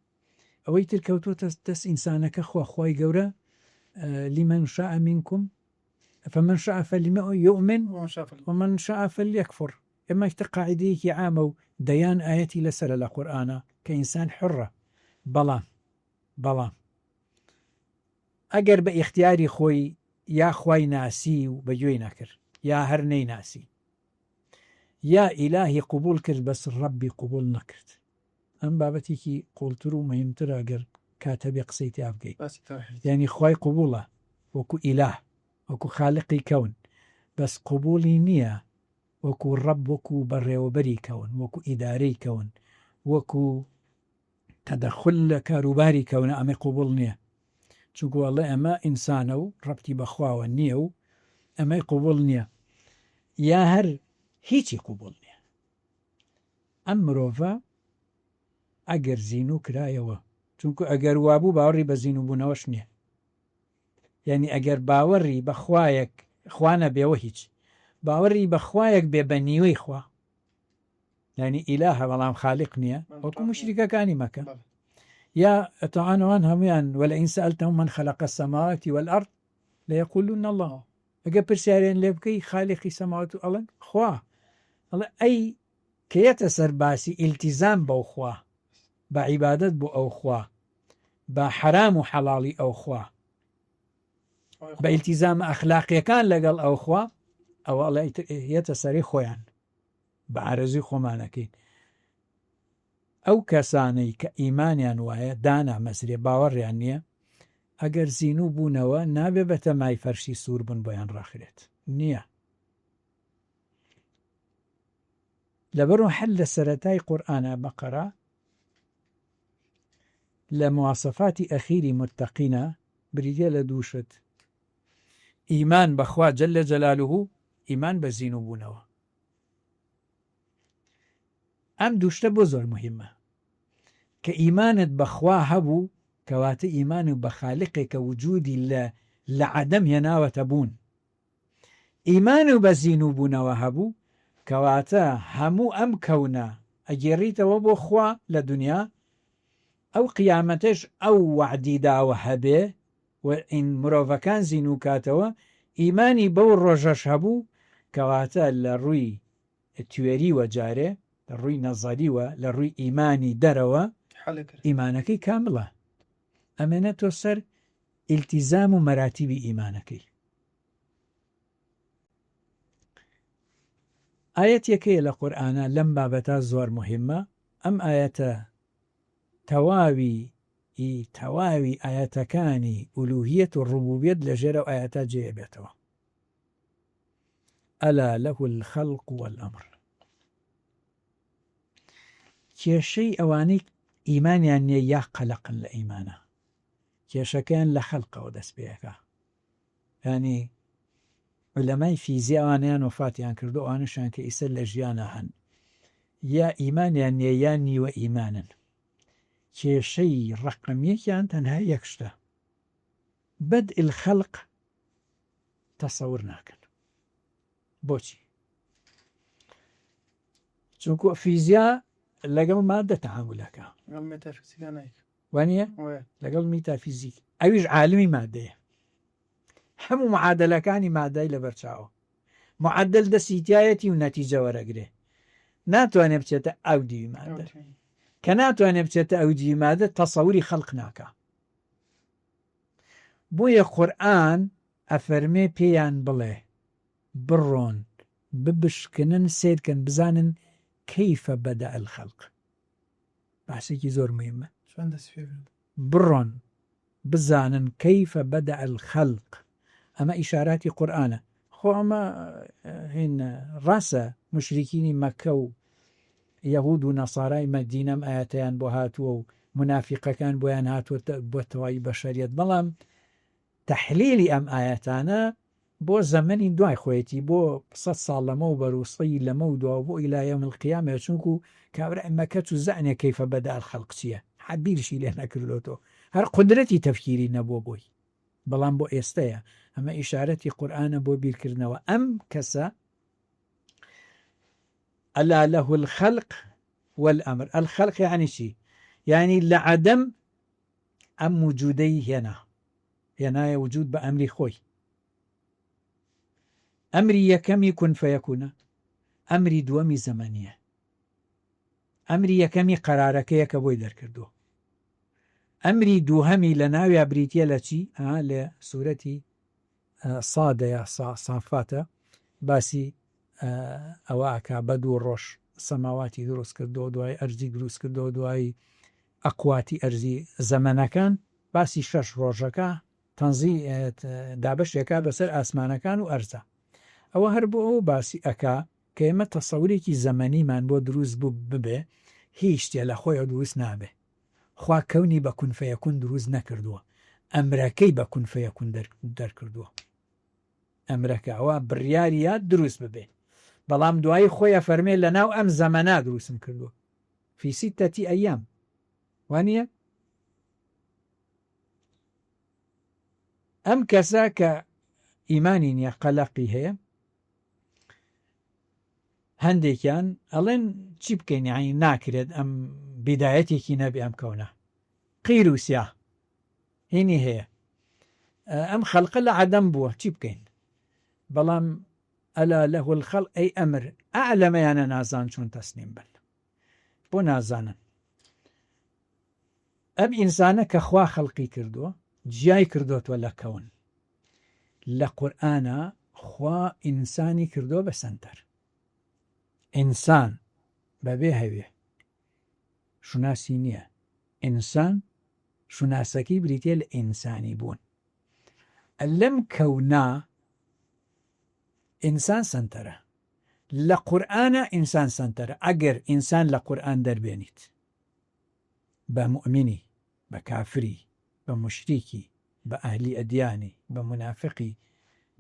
ئەوەی تر کەوتۆتە دەست ئینسانەکە خۆی گەورە لمن شاء منكم فمن شاء فليؤمن ومن شاء فليكفر. ئەمە قاعدەیەکی عامە و دەیان ئاەتی لەسرە لە قورئانە کە ئینسان حڕە. بەڵام ئەگەر بە ئیختیاری خۆی یا خوای ناسی و بەگوێی نەکرد یا هەر نەی ناسی یا ئیلاهی قبول کرد بەس ڕەبی قبول نەکرد، ئەم بابەتێکی قوڵتر و مهمترە ئەگەر کاتە بێ قسەی تا بکەیت. یعنی خوای قبوڵە وەکو ئیلاه، وەکو خالقی کەون، بەس قبولی نییە وەکو ڕەب، وەکو بەڕێوەبەری کەون، وەکو ئیدارەی کەون، وەکو تەدەخل لە کاروباری کەونە، ئەمە قبول نییە. چونکو وەڵێ ئەمە ئینسانە و ڕەبتی بەخواوە نییە و ئەمەی قبول نییە، یا هەر هیچی قبول نییە. ئەم مرۆڤە ئەگەر زین و کرایەوە، چونکو ئەگەر وابوو باوەڕی بە زین و بوونەوەش نییە. یعنی ئەگەر باوەڕی بەخوایەک خوانە بێەوە هیچ، باوەڕی بەخوایەک بێ بە نیوەی خوا، یعنی ئیلاهە بەڵام خالق نییە، وەکو مشریکەکانی مەکە. یا ئەتەعانەوان هەمویان وەلئین سەئەلتەهم من خەلەق السەماوات والئەرض لەیەقولون الله، ئەگەر پرسیاریان لێ بکەی خالقی سەماوات و ئەڵێن خوا. ئەڵێ ئەی کەیەتە سەر باسی ئیلتیزام بەو خوا، بە عیبادەت بۆ ئەو خوا، بە حرام و حەڵاڵی ئەو خوا، بە ئیلتیزام ئەخلاقیەکان لەگەڵ ئەو خوا، ئەوە ئەڵێ هێتە سەری خۆیان بە عەرەزی خۆمانەکەین. ئەو کەسانەی کە ئیمانیان وایە دانا مەسرێ باوەڕیان نییە، ئەگەر زین و بوونەوە نابێ بە تەمای فەرشی سوور بن بۆیان ڕاخرێت، نییە. لەبەرەوە هەر لە سەرەتای قورئانە بەقەرە لە مواسەفاتی ئەخیری متەقینە بریتە لە دووشت: ئیمان بەخوا جەلە جەلالوهو، ئیمان بە زین و بوونەوە. ئەم دووشتە بۆ زۆر مهمە کە ئیمانت بەخوا هەبوو، کەواتە ئیمان و بە خالقێکە وجودی لە عەدەم هێناوەتە بوون. ئیمان و بە زین و بوونەوە هەبوو، کەواتە هەموو ئەم کەونە ئەگێڕیتەوە بۆ خوا لە دنیا، ئەو قیامەتش ئەو وعدی داوە هەبێ و ئین مرۆڤەکان زین و کاتەوە، ئیمانی بەو ڕۆژەش هەبوو، کەواتە لە ڕووی توێریوە جارێ، لە ڕووی نەزەریوە، لە ڕووی ئیمانی دەرەوە ئیمانەکەی کامڵە، ئەمێنێتۆ سەر ئیلتیزام و مەراتیبی ئیمانەکەی. ئاەتێکەیە لە قورئانە لەم بابەتە زۆر مهمە. ئەم ئاەتە تەواوی ئاەتەکانی ئولوهیەت و ڕوبوبیەت لە ژێرە ئاەتە جێبێتەوە. ئەلا لەه الخەلق والئەمر. کێشەی ئەوانەی ئیمانیان نییە یا قەلەقن لە ئیمانە، کێشەکەیان لە خەڵقەوە دەست پێەکە. ینی عولەمای فیزیە ئەوانیان وفاتیان کردو، ئەوانشان کە ئیسە لە ژیانە هەن، یا ئیمانیان نییە یا نیوە ئیمانن. کێشەی ڕەقەمیەکیان تەنها یەک شتە: بەدء الخەلق تەسەور ناکەن. بۆچی؟ چونکو فیزیا لەگەڵ مادە تەعامولەکە، وانە لەگەڵ میتافیزیک، ئەویش عالمی مادەیە، هەموو معادلەکانی مادای لەبەرچاوە، معادل دەسیتایەتی و نەتیجە وەرەگرێ، ناتوانێ بچێتە ئەو دیوی مادە، کە ناتوانێ بچێتە ئەو دیوی مادە تەسەوری خەڵق ناکە. بۆیە قورئان ئەفەرمێ پێیان بڵێ بڕۆن ببشکنن سیرکن بزانن کەیفە بەدە الخەلق. باسێکی زۆر مهمە. بڕۆن بزانن کەیفە بەدە الخەلق. ئەمە ئیشاراتی قورئانە. خۆ ئەمە هین ڕاستە مشریکینی مەکە و یەهود و نەسارای مەدینەم ئاەتەیان بۆ هاتووە و منافقەکان بۆیان هاتووە بۆ تەواوی بەشەریەت، بەڵام تەحلیلی ئەم ئاەتانە بۆ زەمەنی دوای خۆیەتی، بۆ 100 ساڵ لەمە و بەرووسڵی لەمە و دوا بۆ ئیلا یەوم القیامە، چونکو کابرا ئەمەکە و زانێ کەیفە بەدە الخەلق چییە، حەبیرشی لێ نەکردوتەوە، هەر قودرەتی تەفکیری نەبووە بۆی، بەڵام بۆ ئێستەیە. ئەمە ئیشارەتی قورئانە بۆ بیرکردنەوە. ئەم کەسە ئەلا لەه الخەلق والئەمر. الخەلق یعنی چی؟ یعنی لە عەدەم ئەم وجودەی هێنایە وجود بە ئەمری خۆی. ئەمری یەکەمی کون فەیەکونە، ئەمری دووەمی زەمەنیە، ئەمری یەکەمی قەرارەکەیە کە بۆی دەرکردووە، ئەمری دووهەمی لە ناوی بریتە لە چی؟ لە سوورەتی سادەیە سافاتە باسی ئەوە ئەکا بە دوو ڕۆژ سەماواتی دروست کردەوە، دوای ئەرزی دروست کردەوە، دوای ئەقواتی ئەرزی زەمەنەکان، باسی 6 ڕۆژەکە تەنزی دابەشێکە بەسەر ئاسمانەکان و ئەرزە. ئەوە هەر بۆ ئەو باسی ئەکا کە ئێمە تەسەورێکی زەمەنیمان بۆ دروست بوو ببێ، هیچ شتێ لە خۆیە دروست نابێ. خوا کەونی بە کون فەیەکون دروست نەکردووە، ئەمرەکەی بە کون فەیەکون دەرکردووە. ئەمرەکە ئەوە بڕیاریە دروست ببێ، بەڵام دوایی خۆیە فەرمێ لە ناو ئەم زەمەنا دروستم کردووە فی سیتەتی ئەیام، وانە؟ ئەم کەسە کە ئیمانی نییە قەلەقی هەیە، هەندێکیان ئەڵێن چی بکەین، یعنی ناکرێت ئەم بیدایەتێکی نەبێ ئەم کەونە، قیر و سیا هینی هەیە، ئەم خەڵقە لە عەدەم بووە، چی بکەین؟ بەڵام ئەلا لەه الخەلق ئەی ئەمر، ئەعلەمەیانە نازان چۆن تەسلیم بن، بۆ نازانن. ئەم ئینسانە کە خوا خەڵقی کردووە، جیای کردوتوە لە کەون، لە قورئانە خوا ئینسانی کردووە بە سەنتەر. ئینسان بەبێ هەوێ شوناسی نییە، ئینسان شوناسەکەی بریتێ لە ئینسانی بوون. لەم کەونا ئینسان سەنتەرە، لە قورئانە ئینسان سەنتەرە. ئەگەر ئینسان لە قورئان دەربێنیت بە موئمینی، بە کافری، بە مشریکی، بە ئەهلی ئەدیانی، بە منافقی،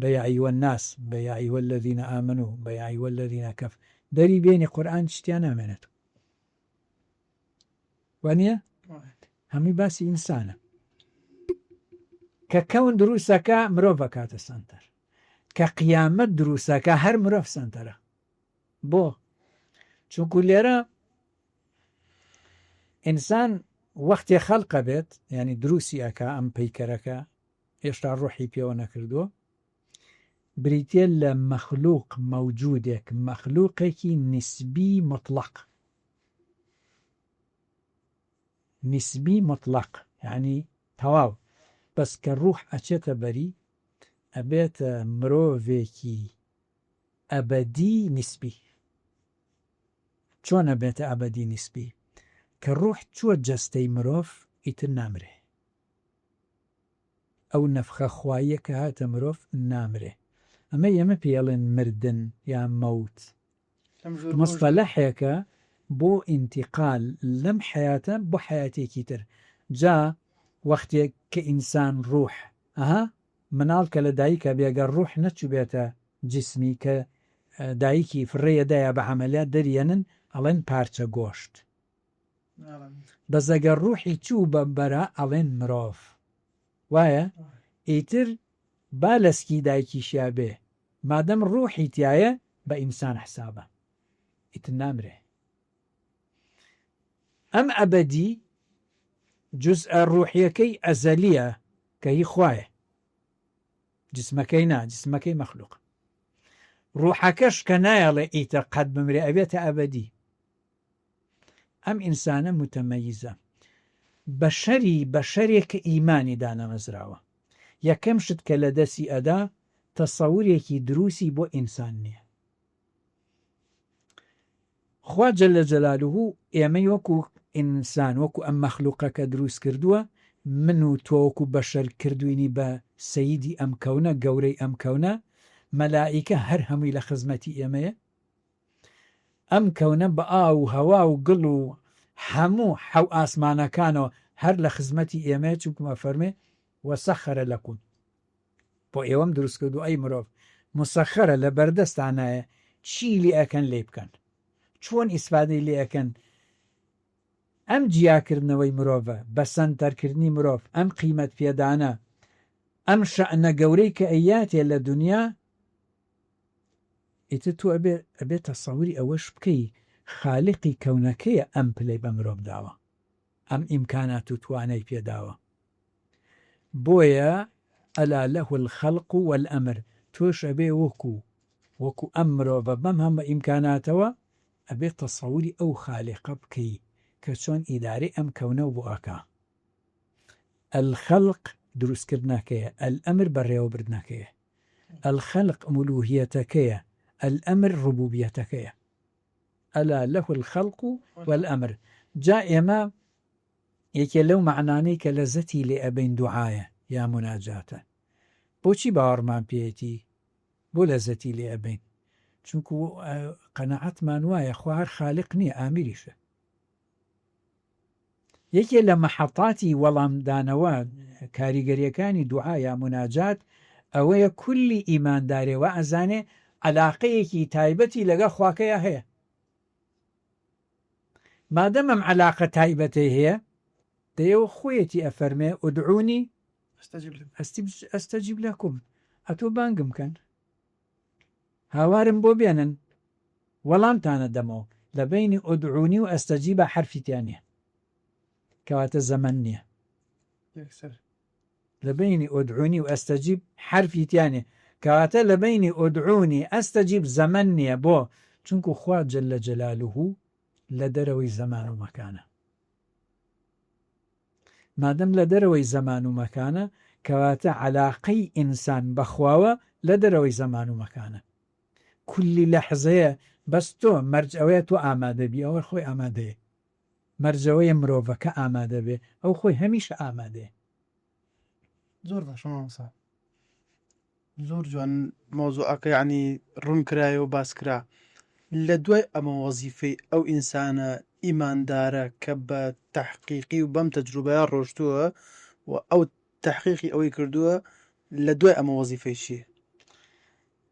بە یا ئەیوە الناس، بە یا ئەیوە الذین ئامنوا، بە یا ئەیوە الذین کەفروا، دەری بێنی قورئان شتیان نامێنێت، وانە؟ هەمووی باسی ئینسانە کە کەون دروستەکە مرۆڤ بەکاتە سەنتەر، کە قیامەت دروستەکە هەر مرۆڤ سەنتەرە. بۆ؟ چونکو لێرە ئینسان وەختێ خەڵقە بێت، ینی دروستی ئەکا ئەم پەیکەرەکە، هێشتا ڕوحی پێوە نەکردووە، بریتێ لە مەخلوق مەوجودێک، مەخلوقێکی نیسبی مطلق، نیسبی مطلق، یعنی تەواو، بەس کە ڕوح ئەچێتە بەری ئەبێتە مرۆڤێکی ئەبەدی نیسبی. چۆن ئەبێتە ئەبەدی نیسبی؟ کە ڕوح چووە جەستەی مرۆڤ ئیتر نامرێ، ئەو نەفخە خواییە کە هاتە مرۆڤ نامرێ. ئەمە ئێمە پێڵێن مردن یا مەوت، مصطلحێکە بۆ ئینتیقال لەم حیاتە بۆ حیاتێکی تر. جا وەختێک کە ئینسان ڕوح مناڵ کە لە دایکە بێگە ڕوح نەچوو بێتە جسمی، کە دایکی فڕێیەدایە بە عەمەلیات دەریێنن، ئەڵێن پارچە گۆشت. بەس ئەگەر ڕوحی چوو بە بەرە ئەڵێن مرۆڤ. وایە؟ ئیتر با لەسکی دایکیشیا بێ، مادەم ڕوحی تایە بە ئینسان حسابە، ئیتر نامرێ. ئەم ئەبەدی جزئە ڕوحیەکەی ئەزەلیە کە هی خوایە، جسمەکەی نا، جسمەکەی مەخلوق. ڕوحەکەش کە نایەڵێ ئیتر قەت بمرێ، ئەبێتە ئەبەدی. ئەم ئینسانە متەمەیزە، بەشەرێک کە ئیمانی دانەمەزراوە. یەکەم شت کە لە دەستی ئەدا تەسەورێکی دروستی بۆ ئینسان نییە. خوا جەلە جەلالوهو ئێمەی وەکو ئینسان، وەکو ئەم مەخلوقەکە دروست کردووە، من و تۆ وەکو بەشەر کردوینی بە سەییدی ئەم کەونە، گەورەی ئەم کەونە. مەلائیکە هەر هەمووی لە خزمەتی ئێمەیە. ئەم کەونە بە ئاو و هەوا و گڵ و هەموو حەو ئاسمانەکانەوە هەر لە خزمەتی ئێمەیە، چونکمە فەرمێ وەسەخەرە لەکوم، بۆ ئێوەم دروست کردو ئەی مرۆڤ، مسەخەرە لە بەردەستانایە، چی لێ ئەکەن لێ بکەن، چۆن ئیسفادەی لێ ئەکەن، ئەم جیاکردنەوەی مرۆڤە بە سەنتەرکردنی مرۆڤ، ئەم قیمەت پێدانە، ئەم شەئنە گەورەی کە ئەیاتێ لە دنیا، ئیتر تو ئەبێ تەسەووری ئەوەش بکەی خالقی کەونەکەیە ئەم پلەی بە مرۆڤ داوە، ئەم ئیمکانات و توانای پێداوە. بۆیە ئەلا لەه الخەلق والئەمر، تۆش ئەبێ وەکو ئەم مرۆڤە بەم هەمە ئیمکاناتەوە ئەبێ تەسەووری ئەو خالقە بکەی کە چۆن ئیدارەی ئەم کەونە بۆ ئەکا. الخەلق دروستکردنەکەیە، ئەلئەمر بەڕێوەبردنەکەیە، الخەلق مولوهیەتەکەیە، ئەلئەمر ڕوبوبیەتەکەیە. ئەلا لەه الخەلق والئەمر. جا ئێمە یەکێ لەو معنانەی کە لەزەتی لێ ئەبین دوعایە یا مناجاتە. بۆچی باوەڕمان پێێتی؟ بۆ لەزەتی لێ ئەبین؟ چونکو قەنەعەتمان وایە خوا هەر خالق نییە، ئامیریشە. یەکێ لە مەحەڵاتی وەڵامدانەوە کاریگەریەکانی دوعا یا مناجات ئەوەیە کولی ئیماندارێەوە ئەزانێ عەلاقەیەکی تایبەتی لەگەڵ خواکەیە هەیە. مادەم ئەم عەلاقە تایبەتەی هەیە، دەیەوە خۆیەتی ئەفەرمێ ئودعونی ئەستەجیب لەکم، ئەتۆ بانگم کەن، هاوارم بۆ بێنن، وەڵامتانە دەمەوە. لە بینی ئودعونی و ئەستەجیبە حرفیتیان نییە، کەواتە زەمەن نییە. لە بینی ئودعونی و ئەستەجیب حرفیتیانێ، کەواتە لە بینی ئودعونی ئەستەجیب زەمەن نییە. بۆ چونکو خوا جەلە جەلالوهو لە دەرەوەی زەمان و مەکانە. مادەم لە دەرەوەی زەمان و مەکانە، کەواتە عەلاقەی ئینسان بەخواوە لە دەرەوەی زەمان و مەکانە. کولی لەحزەیە بەس تۆ مەرجەوەیە تۆ ئامادەبی، ئەوە خۆی ئامادەیە. مەرجەوەیە مرۆڤەکە ئامادە بێ، ئەو خۆی هەمیشە ئامادەیە. زۆر باش مامۆستا، زۆر جوان مۆزوعەکە یعنی ڕوون کرایە و باس کرا. لە دوای ئەمە وەزیفەی ئەو ئینسانە ئیماندارە کە بە تەحقیقی و بەم تەجروبەیە ڕۆشتووە و ئەو تەحقیقی ئەوەی کردووە، لە دوای ئەمە وەزیفەی چییە؟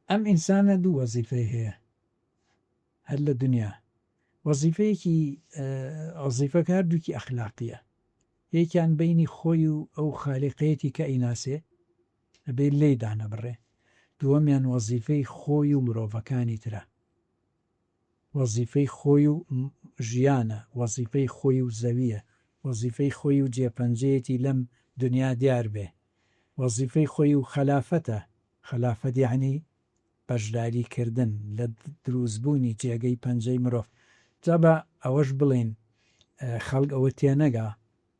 ئەم ئینسانە دوو وەزیفەی هەیە هەر لە دنیا. وەزیفەیەکی وەزیفەکە هەردووکی ئەخلاقیە، یەکیان بینی خۆی و ئەو خالقەیەتی کە ئیناسێ ئەبێ لێی دانەبڕێ. دووەمیان وەزیفەی خۆی و مرۆڤەکانی ترە، وەزیفەی خۆی و ژیانە، وەزیفەی خۆی و زەویە، وەزیفەی خۆی و جێپەنجەیەتی لەم دنیا دیار بێ، وەزیفەی خۆی و خەلافەتە. خەلافەت یعنی بەشداریکردن لە دروستبوونی جێگەی پەنجەی مرۆڤ. جا بە ئەوەش بڵێن خەڵک ئەوە تێنەگا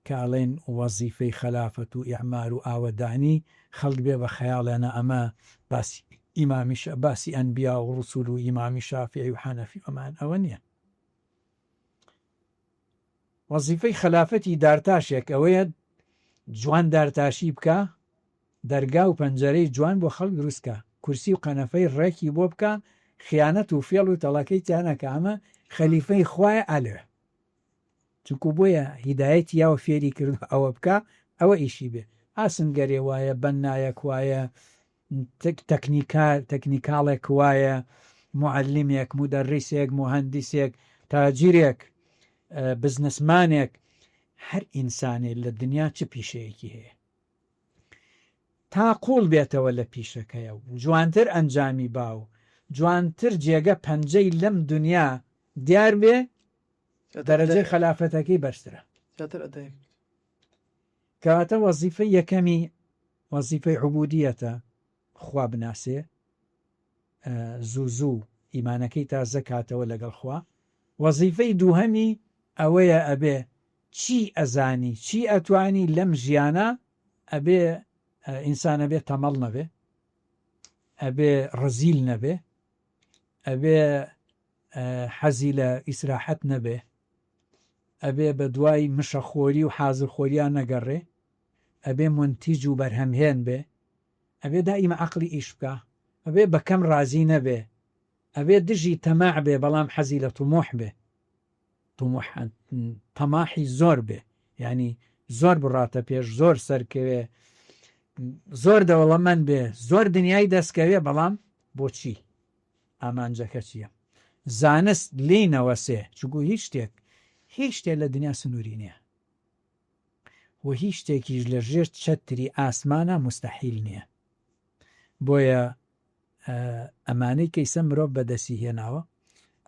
کە ئەڵێن وەزیفەی خەلافەت و ئیعمار و ئاوەدانی، خەڵک بێ بە خەیاڵێنە ئەمە باسی ئیمامیش، باسی ئەنبیا و ڕوسول و ئیمامی شافعی و حەنەفی ئەمان ئەوە نییە. وەزیفەی خەلافەتی دارتاشێک ئەوەیە جوان دارتاشی بکە، دەرگا و پەنجەرەی جوان بۆ خەڵک دروستکە، کورسی و قەنەفەی ڕێکی بۆ بکە، خیانەت و فێڵ و تەڵەکەی تیانەکە. ئەمە خەلیفەی خوایە ئالێ، چونکو بۆیە هیدایەتی یاوە فێری کرد ئەوە بکە، ئەوە ئیشی بێ. ئاسنگەرێ وایە، بەنایەک وایە، تەکنیکاڵێک وایە، معەلیمێک، مودەڕیسێک، مهەندیسێک، تاجیرێک، بزنسمانێک، هەر ئینسانێک لە دنیا چ پیشەیەکی هەیە تا قوڵ بێتەوە لە پیشەکەیە و جوانتر ئەنجامی با و جوانتر جێگە پەنجەی لەم دنیا دیار بێ، دەرەجەی خەلافەتەکەی بەرزترە. کەواتە وەزیفەی یەکەمی وەزیفەی عوبودیەتە، خوا بناسێ، زوو زوو ئیمانەکەی تازە کاتەوە لەگەڵ خوا. وەزیفەی دووهەمی ئەوەیە ئەبێ چی ئەزانی، چی ئەتوانی لەم ژیانە، ئەبێ ئینسانە بێ تەمەڵ نەبێ، ئەبێ ڕەزیل نەبێ، ئەبێ حەزی لە ئیسراحەت نەبێ، ئەبێ بە دوای مشەخۆری و حازرخۆریان نەگەڕێ، ئەبێ منتیج و بەرهەمهێن بێ، ئەبێ دائیمە عەقلی ئیش بکە، ئەبێ بەکەم ڕازی نەبێ، ئەبێ دژی تەماع بێ بەڵام حەزی لە طموح بێ، تەماحی زۆر بێ، یعنی زۆر بڕاتە پێش، زۆر سەرکەوێ، زۆر دەوڵەمەند بێ، زۆر دنیای دەستکەوێ، بەڵام بۆچی؟ ئامانجەکە چییە؟ زانست لێی نەوەسێ، چونکو هیچ شتێک هیچ شتێک لە دنیا سنووری نییە و هیچ شتێکیش لە ژێر چەتری ئاسمانە مستەحیل نییە. بۆیە ئەمانەی کەیسە مرۆڤ بەدەستی هێناوە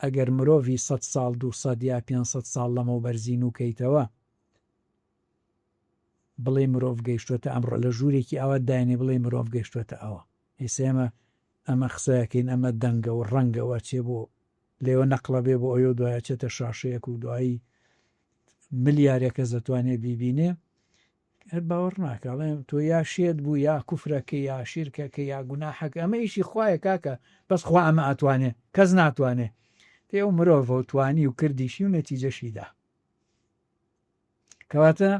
ئەگەر مرۆڤی 100 ساڵ 200 یا 500 ساڵ لەمە بەرزین و کەیتەوە بڵێ مرۆڤ گەیشتوێتە ئەمڕۆ لە ژوورێکی ئەوە داینێ بڵێ مرۆڤ گەیشتوێتە ئەوە هێسێمە ئەمە قسەکەین ئەمە دەنگە و ڕەنگەوە چێ بۆ لێوە نەقڵە بێ بۆ ئەوە دوایە چێتە شاشەیەک و دوایی ملیارێکە دەتوانێت بیبینێ باوەڕ ناکەڵێم تۆ یا شێت بوو یا کوفرەکە یا شیرکەکە یا گوناحەکە ئەمە ئیشی خوایە کاکە بەس خوا ئەمە ئەتوانێ کەس ناتوانێ تێ مرۆڤ توانی و کردیشی و نەتیجەشیدا. کەواتە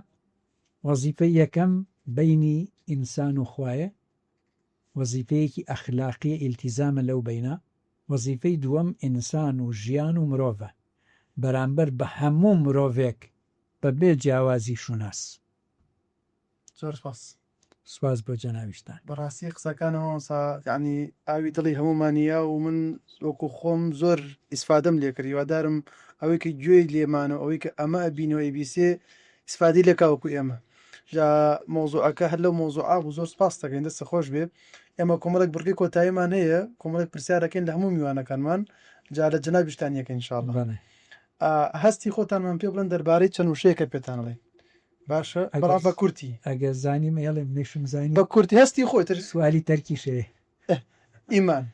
وەزیفەی یەکەم بینی ئینسان و خوایە، وەزیفەیەکی ئەخلاقی ئیلتیزامە لەو بینە. وەزیفەی دووەم ئینسان و ژیان و مرۆڤە بەرامبەر بە هەموو مرۆڤێک بەبێ جیاوازی شوناس. زۆر سپاس. سواز بۆ جەناویشتان. بەڕاستی قسەکانەوە یعنی ئاوی دڵی هەمومانیا و من وەکو خۆم زۆر ئیسفادەم لێ کردی وادارم ئەوەی کە گوێی لێمانە ئەوەی کە ئەمە ئەبینەوە ئەیبیسێ ئیسفادی لێکا وەکو ئێمە جا مۆزوعەکە هەر لەو مۆزوعا بوو زۆر سپاس دەکەین دەستە خۆش بێ. ئێمە کۆمەڵێک بڕقی کۆتاییمان هەیە کۆمەڵێک پرسیارەکەین لە هەموو میوانەکانمان جا لە جەنابیشتانیەکە ئینشاءڵڵا. هەستی خۆتانمان پێ بڵێن دەربارەی چەند وشەیەکە پێتان بڵێن. باشە بەڵام بە کورتی ئەگەر زانیم ئێڵێ منیشم زانی بە کورتی هەستی خۆی تر سوالی تەرکیشێ. ئیمان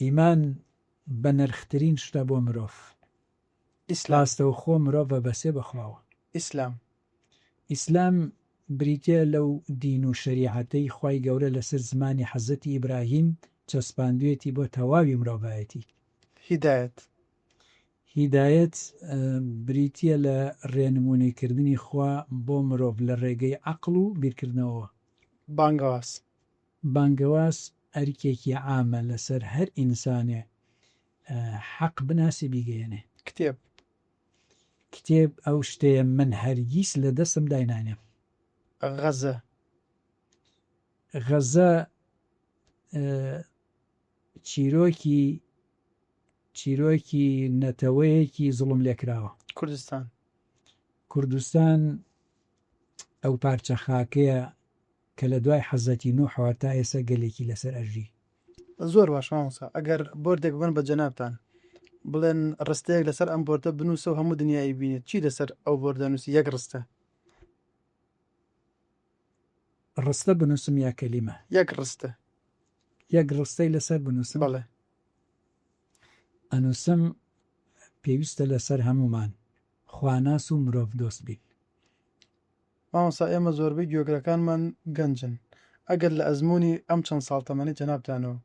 ئیمان بە نرخترین شتە بۆ مرۆڤ. ئیسلاستەوە خۆ مرۆڤە بەسێ بەخواوە. ئیسلام بریتە لەو دین و شریعەتەی خوای گەورە لەسەر زمانی حەزەتی ئیبراهیم چەسپاندوێتی بۆ تەواوی مرۆڤایەتی. هیدایەت بریتە لە ڕێنمونیکردنی خوا بۆ مرۆڤ لە ڕێگەی عەقڵ و بیرکردنەوە. بانگەواز ئەرکێکی عامە لەسەر هەر ئینسانێ حەق بناسی بیگەێنێ. کتێب ئەو شتەیە من هەرگیز لە دەستم داینانێ. غەزە چیرۆکی نەتەوەیەکی زوڵم لێکراوە. کوردستان ئەو پارچە خاکەیە کە لە دوای حەزەتی نوح تا ئێستا گەلێکی لەسەر ئەژی. زۆر باش مامۆستا ئەگەر بۆردێک بن بە جەنابتان بڵێن ڕستەیەک لەسەر ئەم بۆردە بنووسە و هەموو دنیای بینێت چی لەسەر ئەو بۆردە نووسی؟ یەک ڕستە بنووسم یا کەلیمە؟ یەک ڕستەی لەسەر بنووسم. بەڵێ ئەنووسم پێویستە لەسەر هەمومان خواناس و مرۆڤ دۆست بین. مامۆستا ئێمە زۆربەی گوێگرەکانمان گەنجن ئەگەر لە ئەزمموی ئەم چەند ساڵ تەمەنی جەنابتانەوە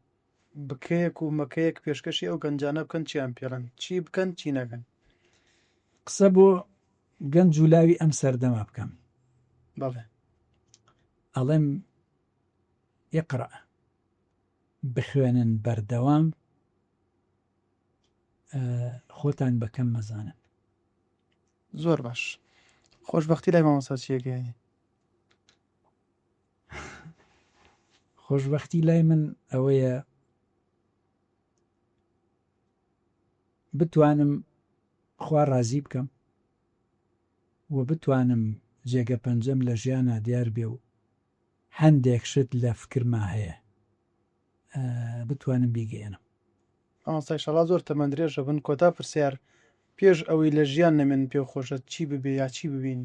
بکەیەک و مەکەیەک پێشکەشی ئەو گەنجانە بکەن چیان پێڵن چی بکەن چی نەکەن؟ قسە بۆ گەنج و لاوی ئەم سەردەما بکەم. بەڵێ ئەڵێم ئیقرأ بخوێنن بەردەوام خۆتان بەکەم مەزانن. زۆر باش. خۆشبەختی لای مامۆستا چیەکەی؟ خۆشبەختی لای من ئەوەیە بتوانم خوا ڕازی بکەم و بتوانم جێگە پەنجەم لە ژیانە دیار بێ و هەندێک شت لە فکرما هەیە بتوانم بیگەێنم. ئەمەستا ئینشەڵڵا زۆر تەمەندرێژە بن کۆتا پرسیار پێش ئەوەی لە ژیان نەمێن پێ خۆشە چی ببێ یا چی ببین؟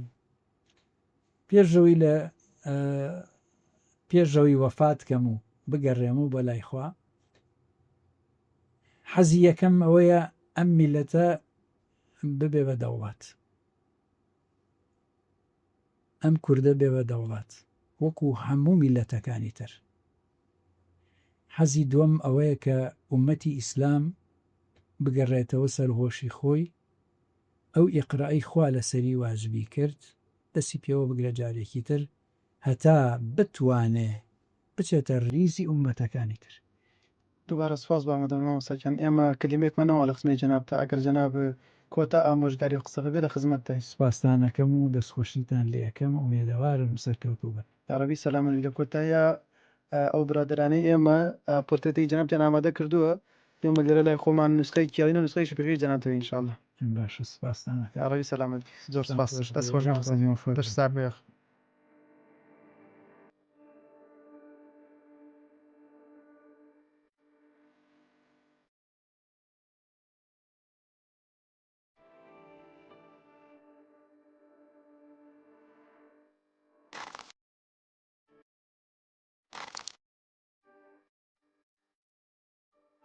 پێشەوەی وەفات کەم و بگەڕێم و بە لای خوا حەزی یەکەم ئەوەیە ئەم میلەتە ببێ بە دەوڵات، ئەم کوردە بێ بە دەوڵات وەکو هەموو میلەتەکانی تر. حەزی دووەم ئەوەیە کە ئومەتی ئیسلام بگەڕێتەوە سەرهۆشی خۆی، ئەو ئیقرایی خوا لەسەری واجبی کرد دەستی پێوە بگرە جارێکی تر هەتا بتوانێ بچێتە ریزی ئومەتەکانی تر. دووبارە سپاس بامەدەمەوەسەکەن ئێمە کللیمێکمانەوە لە قسمەی جەنابتە ئەگەر جەناب کۆتا ئامۆژگاری و قسەکە بێ لە خزمەتتای. سپاسدانەکەم و دەستخۆشیتان لێ یەکەم ئومێدەوارم سەرکەوتوو بن. یاڕەبی سەلامەت لە کۆتایە ئەو برادرانەی ئێمە پۆرتێتی جەنابتیان ئامادە کردووە دێمە لێرە لای خۆمان نسخەی کیاڵینە نسخەی شپێکی جەناتەوە ئینشاءالله باشە سپاسدانە یا ڕەوی سەلامت زۆر سپاس خۆش دەست خۆش بێ. بەش ساک بێخ